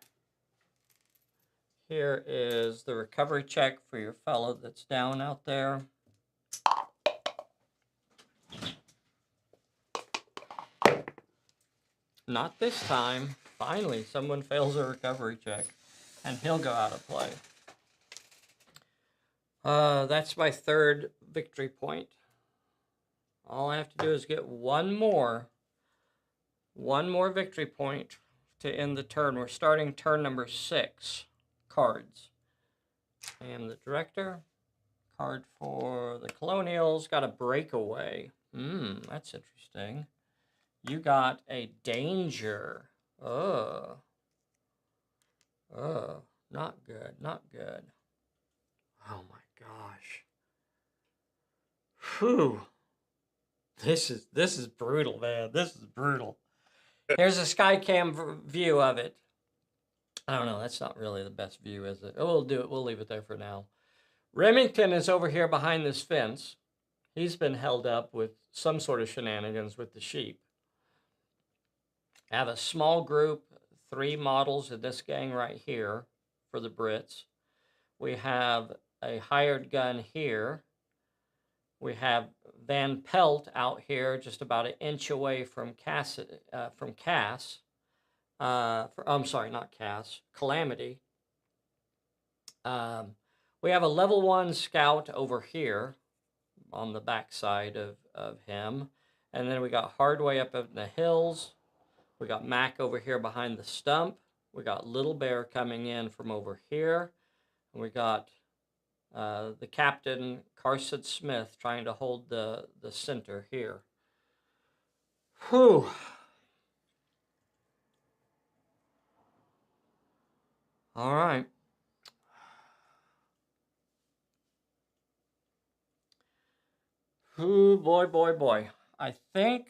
S1: Here is the recovery check for your fellow that's down out there. Not this time. Finally, someone fails a recovery check, and he'll go out of play. That's my 3rd victory point. All I have to do is get one more victory point to end the turn. We're starting turn number 6. Cards. And the director. Card for the Colonials. Got a breakaway. That's interesting. You got a danger. Not good, not good. Oh my gosh. Whew. This is brutal, man. This is brutal. Here's a Skycam view of it. I don't know. That's not really the best view, is it? Oh, we'll do it. We'll leave it there for now. Remington is over here behind this fence. He's been held up with some sort of shenanigans with the sheep. I have a small group, 3 models of this gang right here for the Brits. We have a hired gun here. We have Van Pelt out here, just about an inch away from Cass. I'm sorry, not Cass. Calamity. We have a level 1 scout over here on the backside of him. And then we got Hardway up in the hills. We got Mac over here behind the stump. We got Little Bear coming in from over here. And we got the captain, Carson Smith, trying to hold the center here. Whew. All right. Ooh, boy, boy, boy. I think...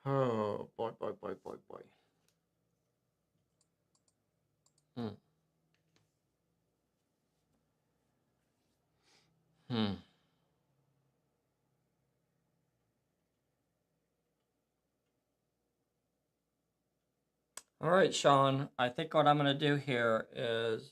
S1: Oh, boy, boy, boy, boy, boy. All right, Sean, I think what I'm going to do here is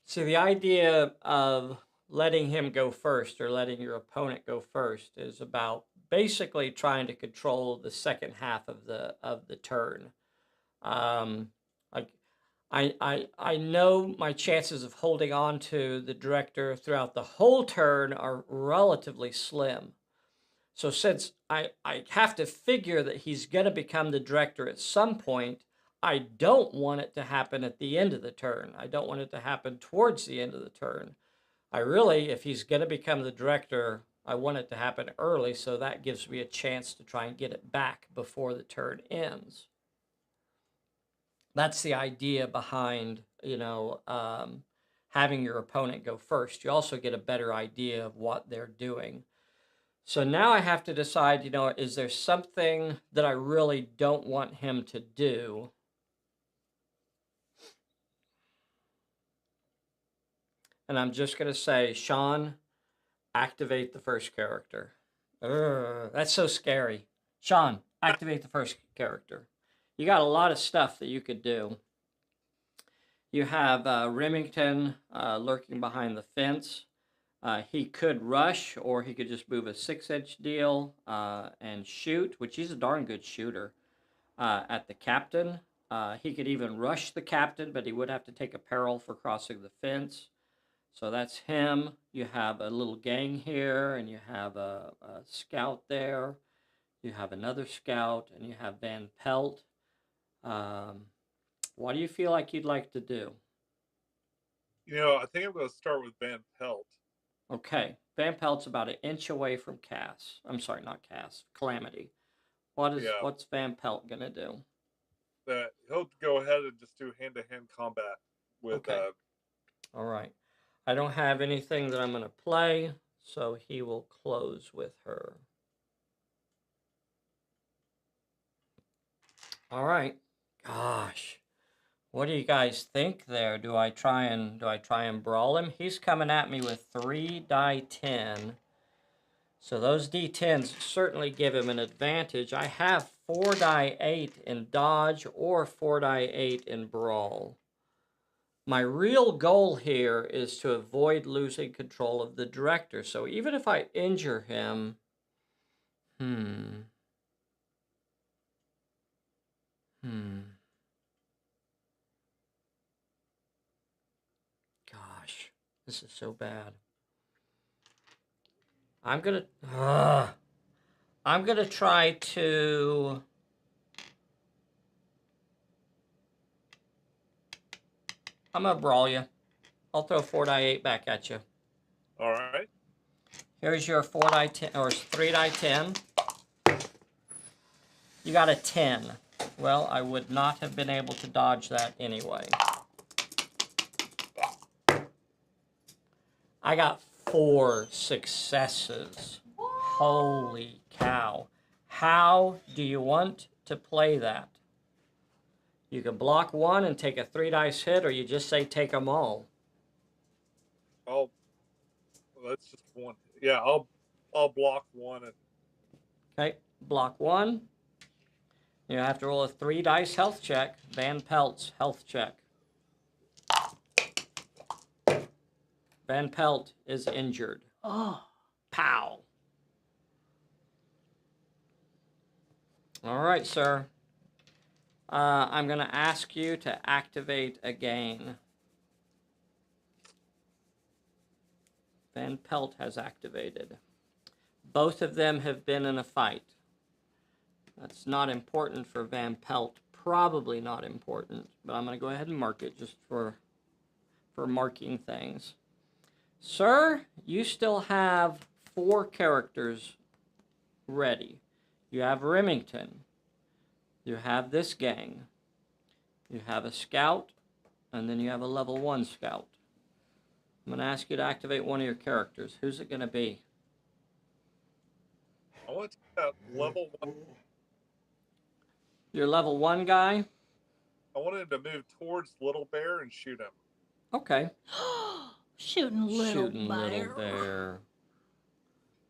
S1: see, the idea of letting him go first or letting your opponent go first is about basically trying to control the second half of the turn. I know my chances of holding on to the director throughout the whole turn are relatively slim. So since I have to figure that he's going to become the director at some point, I don't want it to happen at the end of the turn. I don't want it to happen towards the end of the turn. I really, if he's going to become the director, I want it to happen early, so that gives me a chance to try and get it back before the turn ends. That's the idea behind, having your opponent go first. You also get a better idea of what they're doing. So now I have to decide, is there something that I really don't want him to do? And I'm just going to say, Sean, activate the first character. That's so scary. Sean, activate the first character. You got a lot of stuff that you could do. You have Remington lurking behind the fence. He could rush, or he could just move a 6-inch deal and shoot, which he's a darn good shooter, at the captain. He could even rush the captain, but he would have to take a peril for crossing the fence. So that's him. You have a little gang here, and you have a scout there. You have another scout, and you have Van Pelt. What do you feel like you'd like to do?
S2: I think I'm going to start with Van Pelt.
S1: Okay, Van Pelt's about an inch away from Cass. I'm sorry, not Cass. Calamity. What's Van Pelt gonna do?
S2: That he'll go ahead and just do hand-to-hand combat with.
S1: Okay. All right. I don't have anything that I'm gonna play, so he will close with her. All right. Gosh. What do you guys think there? Do I try and brawl him? He's coming at me with 3 die 10. So those D10s certainly give him an advantage. I have 4 die 8 in dodge or 4 die 8 in brawl. My real goal here is to avoid losing control of the director. So even if I injure him, Gosh, this is so bad. I'm gonna try to. I'm gonna brawl you. I'll throw 4 die 8 back at you.
S2: All right.
S1: Here's your 4 die 10 or 3 die 10. You got a 10. Well, I would not have been able to dodge that anyway. I got 4 successes. Holy cow. How do you want to play that? You can block 1 and take a 3 dice hit, or you just say take them all.
S2: That's just one. Yeah, I'll block 1 and.
S1: Okay, block 1. You have to roll a 3 dice health check. Van Pelt's health check. Van Pelt is injured.
S3: Oh.
S1: Pow. All right, sir. I'm going to ask you to activate again. Van Pelt has activated. Both of them have been in a fight. That's not important for Van Pelt. Probably not important, but I'm going to go ahead and mark it just for marking things. Sir, you still have 4 characters ready. You have Remington. You have this gang. You have a scout, and then you have a level 1 scout. I'm going to ask you to activate one of your characters. Who's it going to be?
S2: I want to take that level 1.
S1: Your level 1 guy?
S2: I wanted him to move towards Little Bear and shoot him.
S1: Okay.
S3: Shooting little
S1: bear.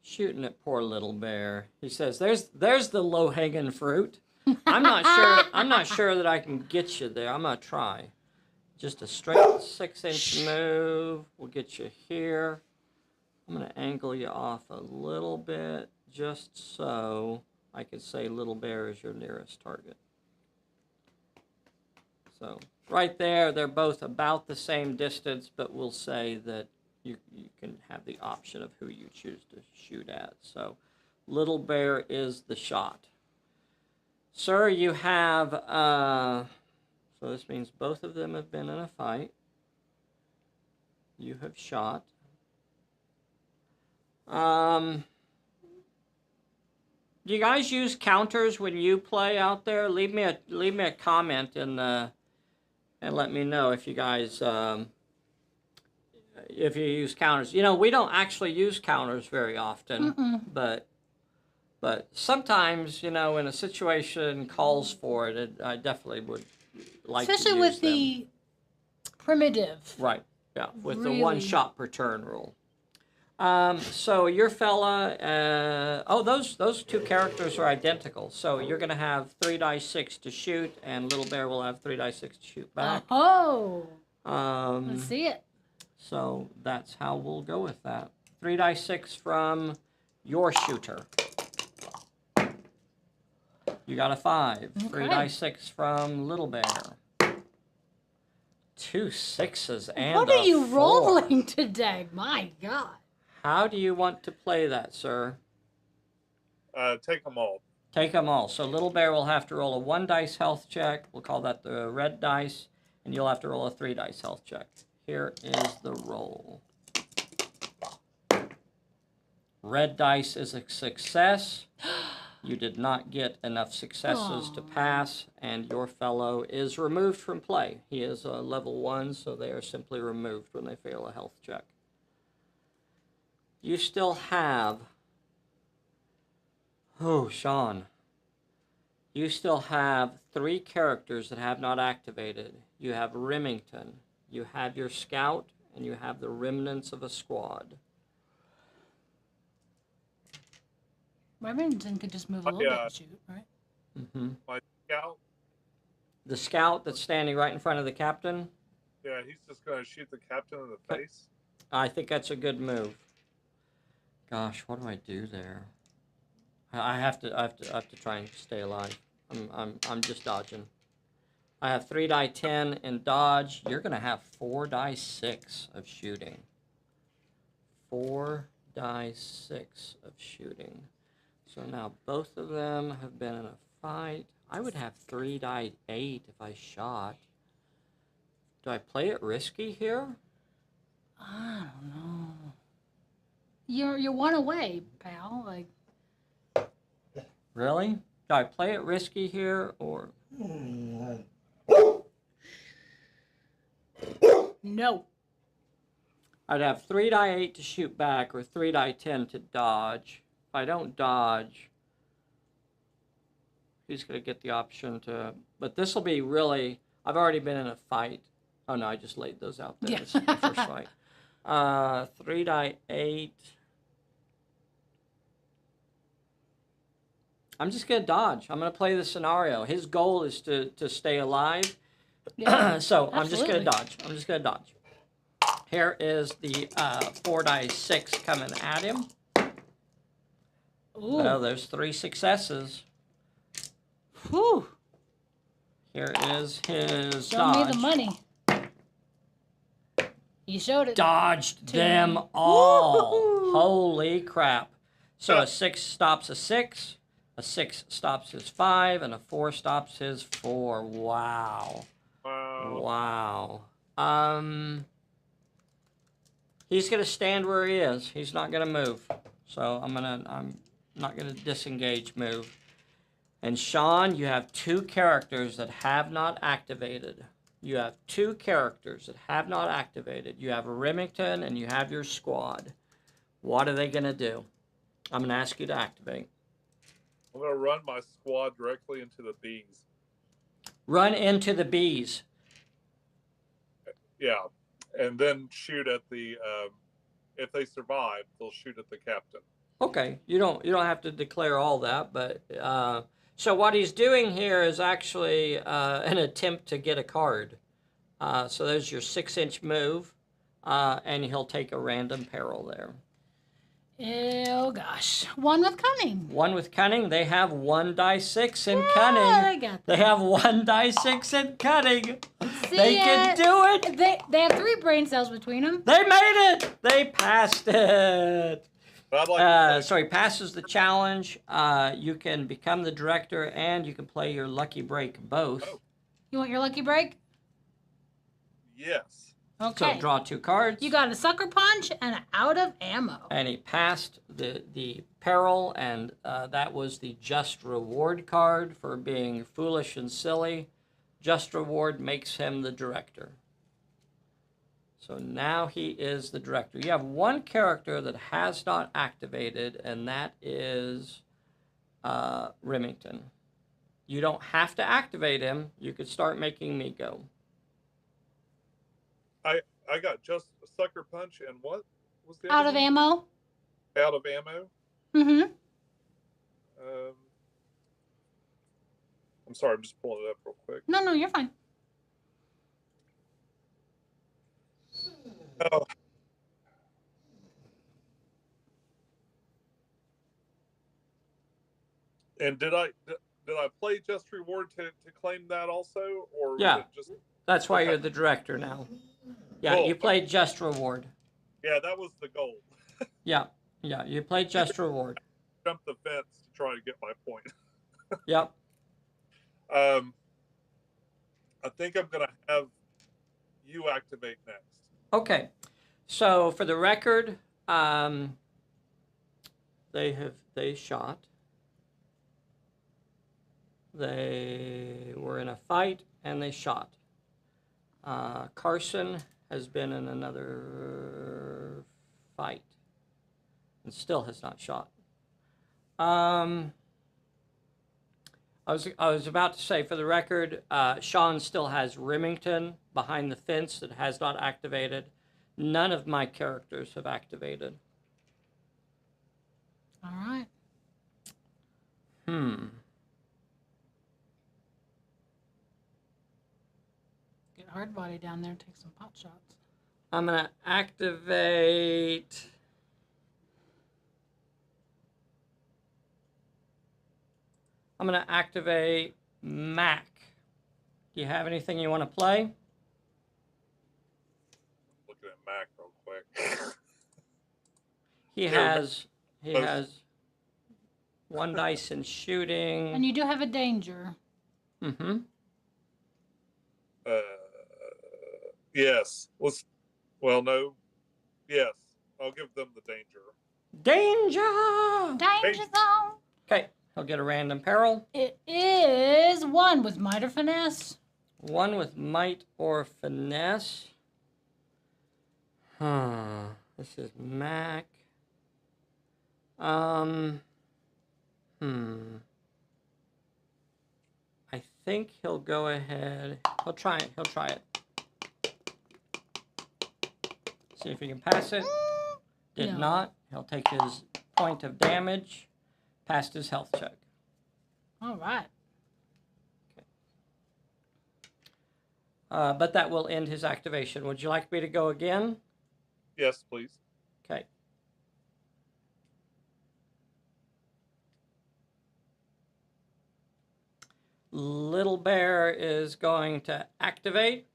S1: Shooting at poor little bear. He says, "There's the low-hanging fruit. I'm not sure that I can get you there. I'm gonna try. Just a straight 6-inch move. We'll get you here. I'm gonna angle you off a little bit, just so I can say little bear is your nearest target. So right there, they're both about the same distance, but we'll say that you can have the option of who you choose to shoot at. So little bear is the shot. Sir, you have, so this means both of them have been in a fight. You have shot. Do you guys use counters when you play out there? Leave me a comment in the and let me know if you guys if you use counters. You know, we don't actually use counters very often, but sometimes, you know, when a situation calls for it, I definitely would like to use
S3: especially with
S1: them.
S3: the primitive.
S1: Right. Yeah, with
S3: Really?
S1: the one shot per turn rule. So your fella, those two characters are identical. So you're going to have 3 dice 6 to shoot, and Little Bear will have 3 dice 6 to shoot back.
S3: Oh, let's see it.
S1: So that's how we'll go with that. 3 dice 6 from your shooter. You got a 5.
S3: Okay.
S1: 3 dice 6 from Little Bear. 2 6s and
S3: What are you
S1: 4.
S3: rolling today? My God.
S1: How do you want to play that, sir?
S2: Take them all.
S1: Take them all. So Little Bear will have to roll a 1 dice health check. We'll call that the red dice. And you'll have to roll a 3 dice health check. Here is the roll. Red dice is a success. You did not get enough successes to pass, and your fellow is removed from play. He is a level 1, so they are simply removed when they fail a health check. You still have... Oh, Sean. You still have 3 characters that have not activated. You have Remington, you have your scout, and you have the remnants of a squad.
S3: Remington could just move a little bit and shoot, right?
S1: Mm-hmm.
S2: My scout.
S1: The scout that's standing right in front of the captain?
S2: Yeah, he's just going to shoot the captain in the face.
S1: I think that's a good move. Gosh, what do I do there? I have to try and stay alive. I'm just dodging. I have 3 die 10 in dodge. You're gonna have 4 die 6 of shooting. 4 die 6 of shooting. So now both of them have been in a fight. I would have 3 die 8 if I shot. Do I play it risky here?
S3: I don't know. You're 1 away, pal. Like.
S1: Really? Do I play it risky here, or?
S3: No.
S1: I'd have 3 die 8 to shoot back, or 3 die 10 to dodge. If I don't dodge, he's going to get the option to... But this will be really... I've already been in a fight. Oh, no, I just laid those out there.
S3: Yeah.
S1: This is the first fight. 3 die 8... I'm just going to dodge. I'm going to play the scenario. His goal is to stay alive.
S3: Yeah,
S1: so I'm just going
S3: absolutely.
S1: to dodge. I'm just going to dodge. Here is the 4 die 6 coming at him.
S3: Ooh.
S1: Well, there's 3 successes.
S3: Whew.
S1: Here is his
S3: Show
S1: dodge.
S3: me the money. You showed it.
S1: Dodged
S3: to
S1: them
S3: me.
S1: all.
S3: Woo-hoo.
S1: Holy crap. So a 6 stops a 6. A 6 stops his 5, and a 4 stops his 4. Wow.
S2: Wow.
S1: Wow. He's gonna stand where he is. He's not gonna move. So I'm not gonna disengage move. And Sean, you have 2 characters that have not activated. You have 2 characters that have not activated. You have Remington and you have your squad. What are they gonna do? I'm gonna ask you to activate.
S2: I'm going to run my squad directly into the bees.
S1: Run into the bees.
S2: Yeah, and then shoot at the. If they survive, they'll shoot at the captain.
S1: Okay, you don't have to declare all that, but so what he's doing here is actually an attempt to get a card. So there's your 6-inch move, and he'll take a random peril there.
S3: Oh gosh. 1 with cunning.
S1: 1 with cunning. They have 1 die 6 in
S3: Yeah,
S1: cunning.
S3: I got
S1: They
S3: that.
S1: have 1 die 6 in cunning.
S3: See
S1: They
S3: ya.
S1: can do it.
S3: They have 3 brain cells between them.
S1: They made it. They passed it.
S2: But I'd like to play
S1: So he passes the challenge. You can become the director, and you can play your lucky break both.
S2: Oh.
S3: You want your lucky break?
S2: yes.
S3: Okay.
S1: So draw 2 cards.
S3: You got a sucker punch and an out of ammo.
S1: And he passed the peril, and that was the just reward card for being foolish and silly. Just reward makes him the director. So now he is the director. You have one character that has not activated, and that is Remington. You don't have to activate him. You could start making me go.
S2: I got just a sucker punch and what was the
S3: Out
S2: other
S3: of
S2: one?
S3: ammo.
S2: Out of ammo.
S3: Mm-hmm.
S2: I'm sorry, I'm just pulling it up real quick.
S3: No, you're fine.
S2: Oh. And did I play Just Reward to claim that also, or
S1: Yeah.
S2: was it just?
S1: That's why
S2: Okay.
S1: you're the director now. Yeah,
S2: Cool.
S1: you played just reward.
S2: Yeah, that was the goal.
S1: Yeah, you played just reward.
S2: Jump the fence to try to get my point.
S1: Yep.
S2: I think I'm gonna have you activate next.
S1: Okay. So for the record, they shot. They were in a fight and they shot. Carson has been in another fight and still has not shot. I was about to say, for the record, Sean still has Remington behind the fence that has not activated. None of my characters have activated.
S3: All right. Get hard body down there and take some pot shots.
S1: I'm going to activate... I'm going to activate Mac. Do you have anything you want to play?
S2: Looking at Mac real quick.
S1: He has 1 dice in shooting.
S3: And you do have a danger.
S1: Mm-hmm.
S2: Yes. No. Yes. I'll give them the danger.
S1: Danger!
S3: Danger zone.
S1: Okay, he'll get a random peril.
S3: It is 1 with might or finesse.
S1: 1 with might or finesse. This is Mac. I think he'll go ahead. He'll try it. See if he can pass it. Did
S3: No.
S1: not. He'll take his point of damage. Passed his health check.
S3: All right.
S1: But that will end his activation. Would you like me to go again?
S2: Yes, please.
S1: Okay. Little Bear is going to activate.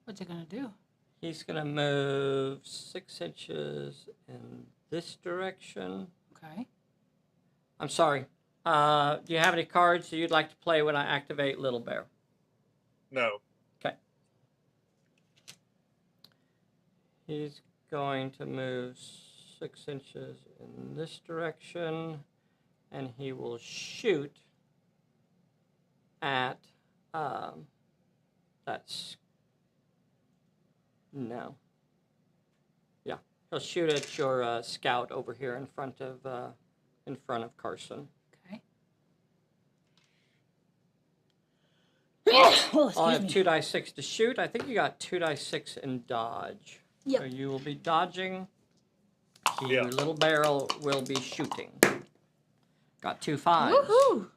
S3: What's it gonna do?
S1: He's going to move 6 inches in this direction.
S3: Okay.
S1: I'm sorry. Do you have any cards that you'd like to play when I activate Little Bear?
S2: No.
S1: Okay. He's going to move 6 inches in this direction, and he will shoot at that's no. Yeah, he'll shoot at your scout over here in front of Carson.
S3: Okay.
S1: I'll have 2 die 6 to shoot. I think you got 2 die 6 in dodge.
S3: Yep.
S1: So you will be dodging.
S2: Yeah.
S1: Little barrel will be shooting. Got 2 5s.
S3: Woohoo!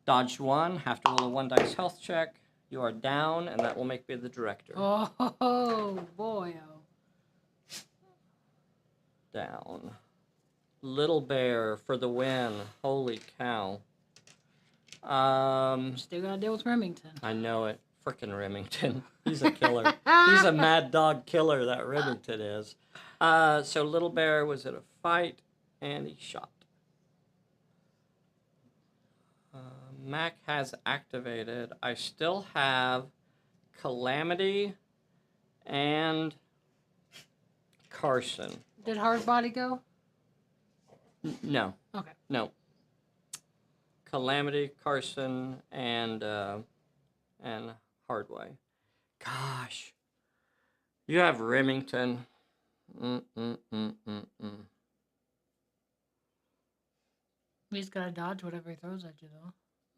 S1: Dodged 1. Have to roll a 1 dice health check. You are down, and that will make me the director.
S3: Oh boy!
S1: Down. Little Bear for the win. Holy cow.
S3: Still gotta deal with Remington.
S1: I know it. Frickin' Remington. He's a killer. He's a mad dog killer, that Remington is. So Little Bear was in a fight, and he shot. Mac has activated. I still have Calamity and Carson.
S3: Did Hard Body go?
S1: No.
S3: Okay.
S1: No. Calamity, Carson, and Hardway. Gosh. You have Remington.
S3: We just gotta dodge whatever he throws at you, though.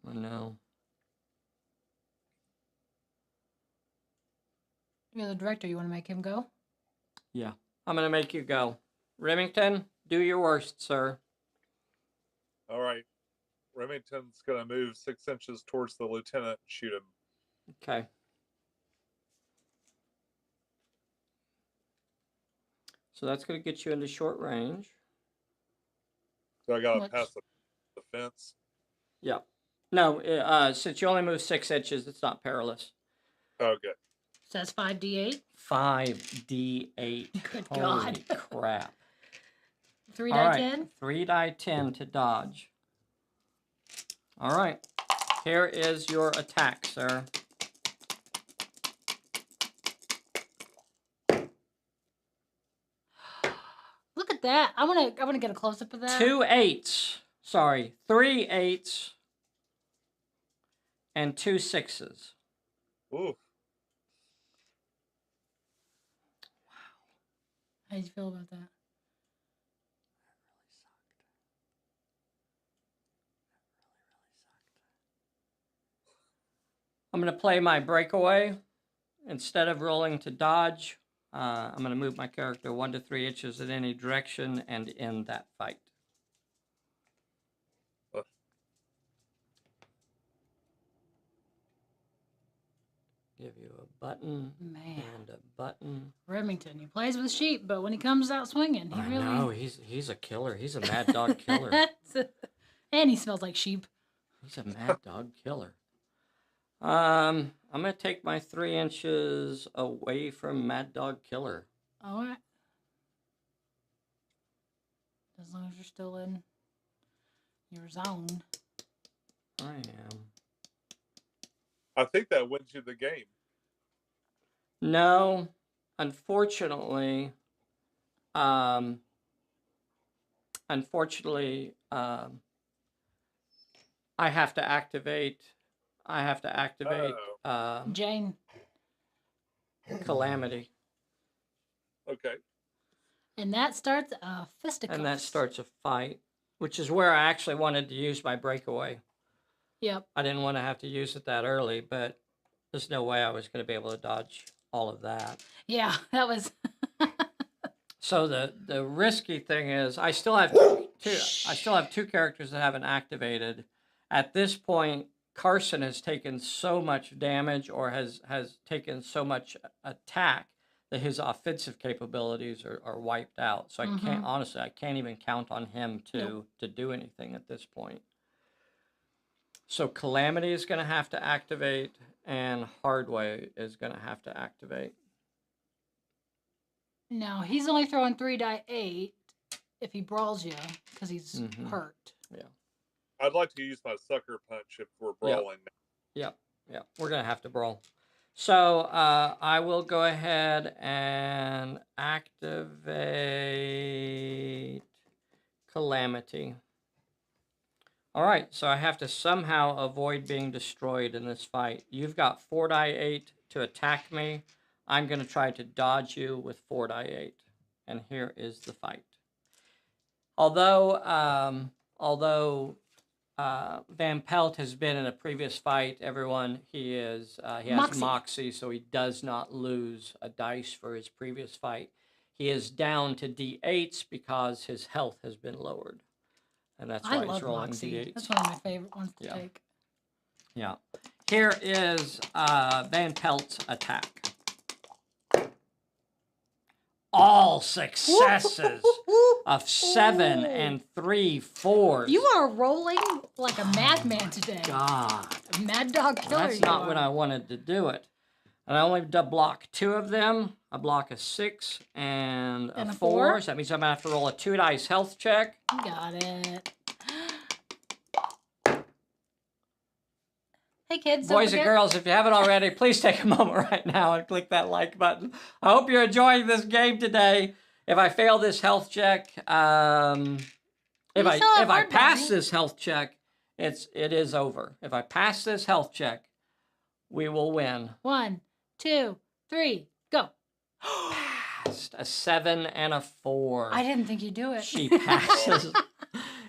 S1: I know.
S3: You're the director. You want to make him go?
S1: Yeah. I'm going to make you go. Remington, do your worst, sir.
S2: All right. Remington's going to move 6 inches towards the lieutenant and shoot him.
S1: Okay. So that's going to get you into short range.
S2: So I got to pass the fence.
S1: Yeah. No, since you only move 6 inches, it's not perilous.
S2: Okay.
S3: So that's 5d8?
S1: 5d8.
S3: Good
S1: Holy
S3: God.
S1: crap.
S3: 3
S1: All
S3: die
S1: right.
S3: 10?
S1: 3 die 10 to dodge. All right. Here is your attack, sir.
S3: Look at that. I wanna get a close up of that.
S1: 2 8s. Sorry, 3 8s and 2 6s.
S2: Ooh.
S3: How do you feel about that?
S1: I'm going to play my breakaway. Instead of rolling to dodge, I'm going to move my character 1 to 3 inches in any direction and end that fight. Give you a button and a button.
S3: Remington, he plays with sheep, but when he comes out swinging, he really...
S1: No, he's a killer. He's a mad dog killer.
S3: And he smells like sheep.
S1: He's a mad dog killer. I'm going to take my 3 inches away from Mad Dog Killer.
S3: All right. As long as you're still in your zone.
S1: I am.
S2: I think that wins you the game.
S1: No, unfortunately, I have to activate.
S3: Jane.
S1: Calamity.
S2: Okay.
S3: And that starts a fisticuffs.
S1: And that starts a fight, which is where I actually wanted to use my breakaway.
S3: Yep.
S1: I didn't want to have to use it that early, but there's no way I was going to be able to dodge all of that.
S3: Yeah, that was...
S1: So the risky thing is I still have two characters that haven't activated. At this point, Carson has taken so much damage or has taken so much attack that his offensive capabilities are wiped out. So I can't even count on him to do anything at this point. So Calamity is going to have to activate, and Hardway is going to have to activate.
S3: No, he's only throwing 3 die 8 if he brawls you because he's hurt.
S1: Yeah.
S2: I'd like to use my sucker punch if we're brawling.
S1: Yep. We're going to have to brawl. So I will go ahead and activate Calamity. All right, so I have to somehow avoid being destroyed in this fight. You've got 4 die 8 to attack me. I'm going to try to dodge you with 4 die 8. And here is the fight. Although Van Pelt has been in a previous fight, he has Moxie, so he does not lose a dice for his previous fight. He is down to D8s because his health has been lowered. And that's why he's rolling D8s.
S3: That's one of my favorite ones to take.
S1: Yeah. Here is Van Pelt's attack. All successes of 7 and 3 4s.
S3: You are rolling like a madman today.
S1: God.
S3: A mad dog killer.
S1: That's not when I wanted to do it. And I only block 2 of them. I block a 6 and a 4. So that means I'm going to have to roll a 2 dice health check.
S3: Got it. Hey, kids. don't
S1: Boys and
S3: forget-
S1: girls, if you haven't already, please take a moment right now and click that like button. I hope you're enjoying this game today. If I fail this health check, if
S3: You
S1: I
S3: still have
S1: pass
S3: hard battery.
S1: this health check, it is over. If I pass this health check, we will win.
S3: 1, 2, 3, go.
S1: Passed a 7 and a 4.
S3: I didn't think you'd do it.
S1: She passes.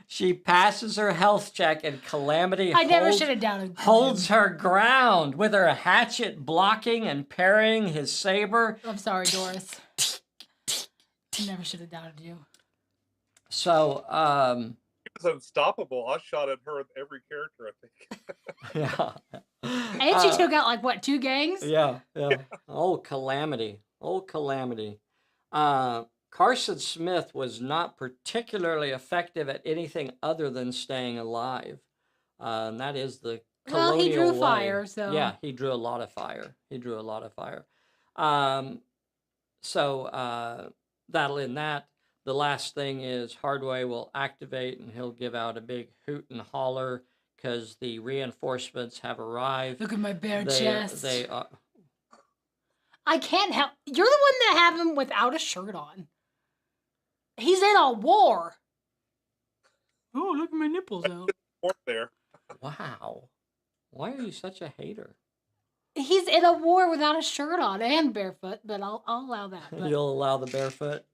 S1: She passes her health check, and Calamity
S3: I never should have doubted.
S1: holds her ground with her hatchet blocking and parrying his saber.
S3: I'm sorry, Doris. I never should have doubted you.
S1: So,
S2: It was unstoppable. I shot at her with every character, I think.
S1: yeah.
S3: And she took out, like, what, 2 gangs?
S1: Yeah. Oh, Calamity. Carson Smith was not particularly effective at anything other than staying alive. And that is the colonial
S3: Well, he drew
S1: way.
S3: fire, so.
S1: Yeah, he drew a lot of fire. That'll end that. The last thing is Hardway will activate, and he'll give out a big hoot and holler because the reinforcements have arrived.
S3: Look at my bare
S1: They-
S3: chest.
S1: They
S3: I can't help. You're the one that have him without a shirt on. He's in a war. Oh, look at my nipples out.
S2: Weren't there.
S1: Wow. Why are you such a hater?
S3: He's in a war without a shirt on and barefoot, but I'll allow that. But
S1: You'll allow the barefoot.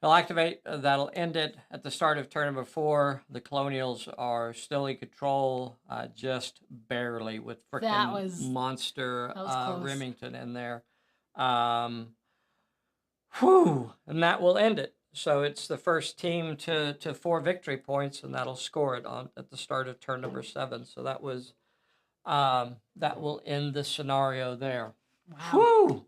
S1: He'll activate. That'll end it at the start of turn number 4. The Colonials are still in control, just barely, with
S3: That
S1: frickin'
S3: was-
S1: monster
S3: that was close.
S1: Remington in there. Whew, and that will end it. So it's the first team to 4 victory points, and that'll score it at the start of turn number 7. So that was that will end the scenario there.
S3: wow.
S1: Whew.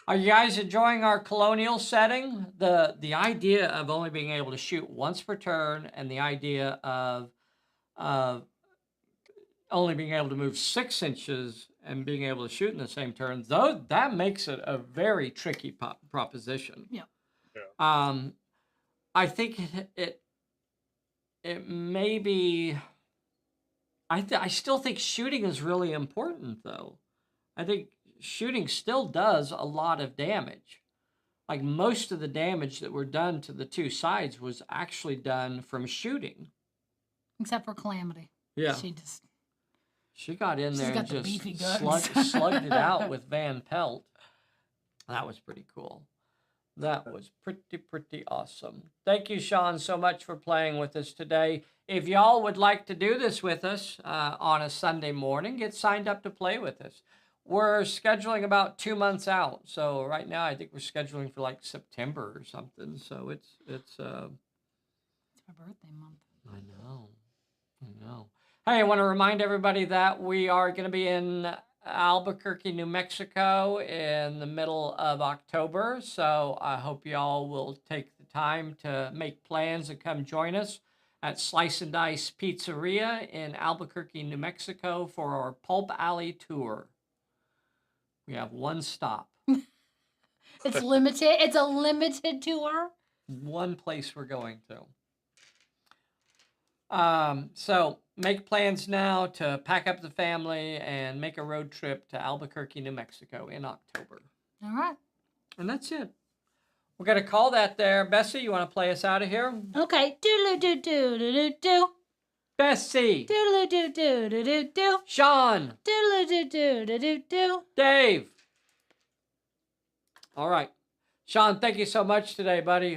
S1: Are you guys enjoying our colonial setting? The idea of only being able to shoot once per turn, and the idea of only being able to move 6 inches and being able to shoot in the same turn, though, that makes it a very tricky proposition.
S3: Yeah.
S1: I think it may be. I still think shooting is really important, though. I think shooting still does a lot of damage. Like, most of the damage that were done to the 2 sides was actually done from shooting.
S3: Except for Calamity.
S1: Yeah.
S3: She
S1: got in
S3: she's
S1: there
S3: got
S1: and
S3: the beefy
S1: just
S3: guns.
S1: slugged it out with Van Pelt. That was pretty cool. That was pretty awesome. Thank you, Sean, so much for playing with us today. If y'all would like to do this with us on a Sunday morning, get signed up to play with us. We're scheduling about 2 months out. So right now, I think we're scheduling for like September or something. So it's
S3: It's my birthday month.
S1: I know. Hey, I want to remind everybody that we are going to be in Albuquerque, New Mexico in the middle of October. So I hope y'all will take the time to make plans and come join us at Slice and Dice Pizzeria in Albuquerque, New Mexico for our Pulp Alley tour. We have 1 stop.
S3: It's limited. It's a limited tour.
S1: 1 place we're going to. So make plans now to pack up the family and make a road trip to Albuquerque, New Mexico in October.
S3: All right.
S1: And that's it. We're going to call that there. Bessie, you want to play us out of here?
S3: Okay. Doodle doo doo doo doo doo.
S1: Bessie.
S3: Doodle doo doo doo doo doo.
S1: Sean.
S3: Doodle doo doo doo doo doo.
S1: Dave. All right. Sean, thank you so much today, buddy.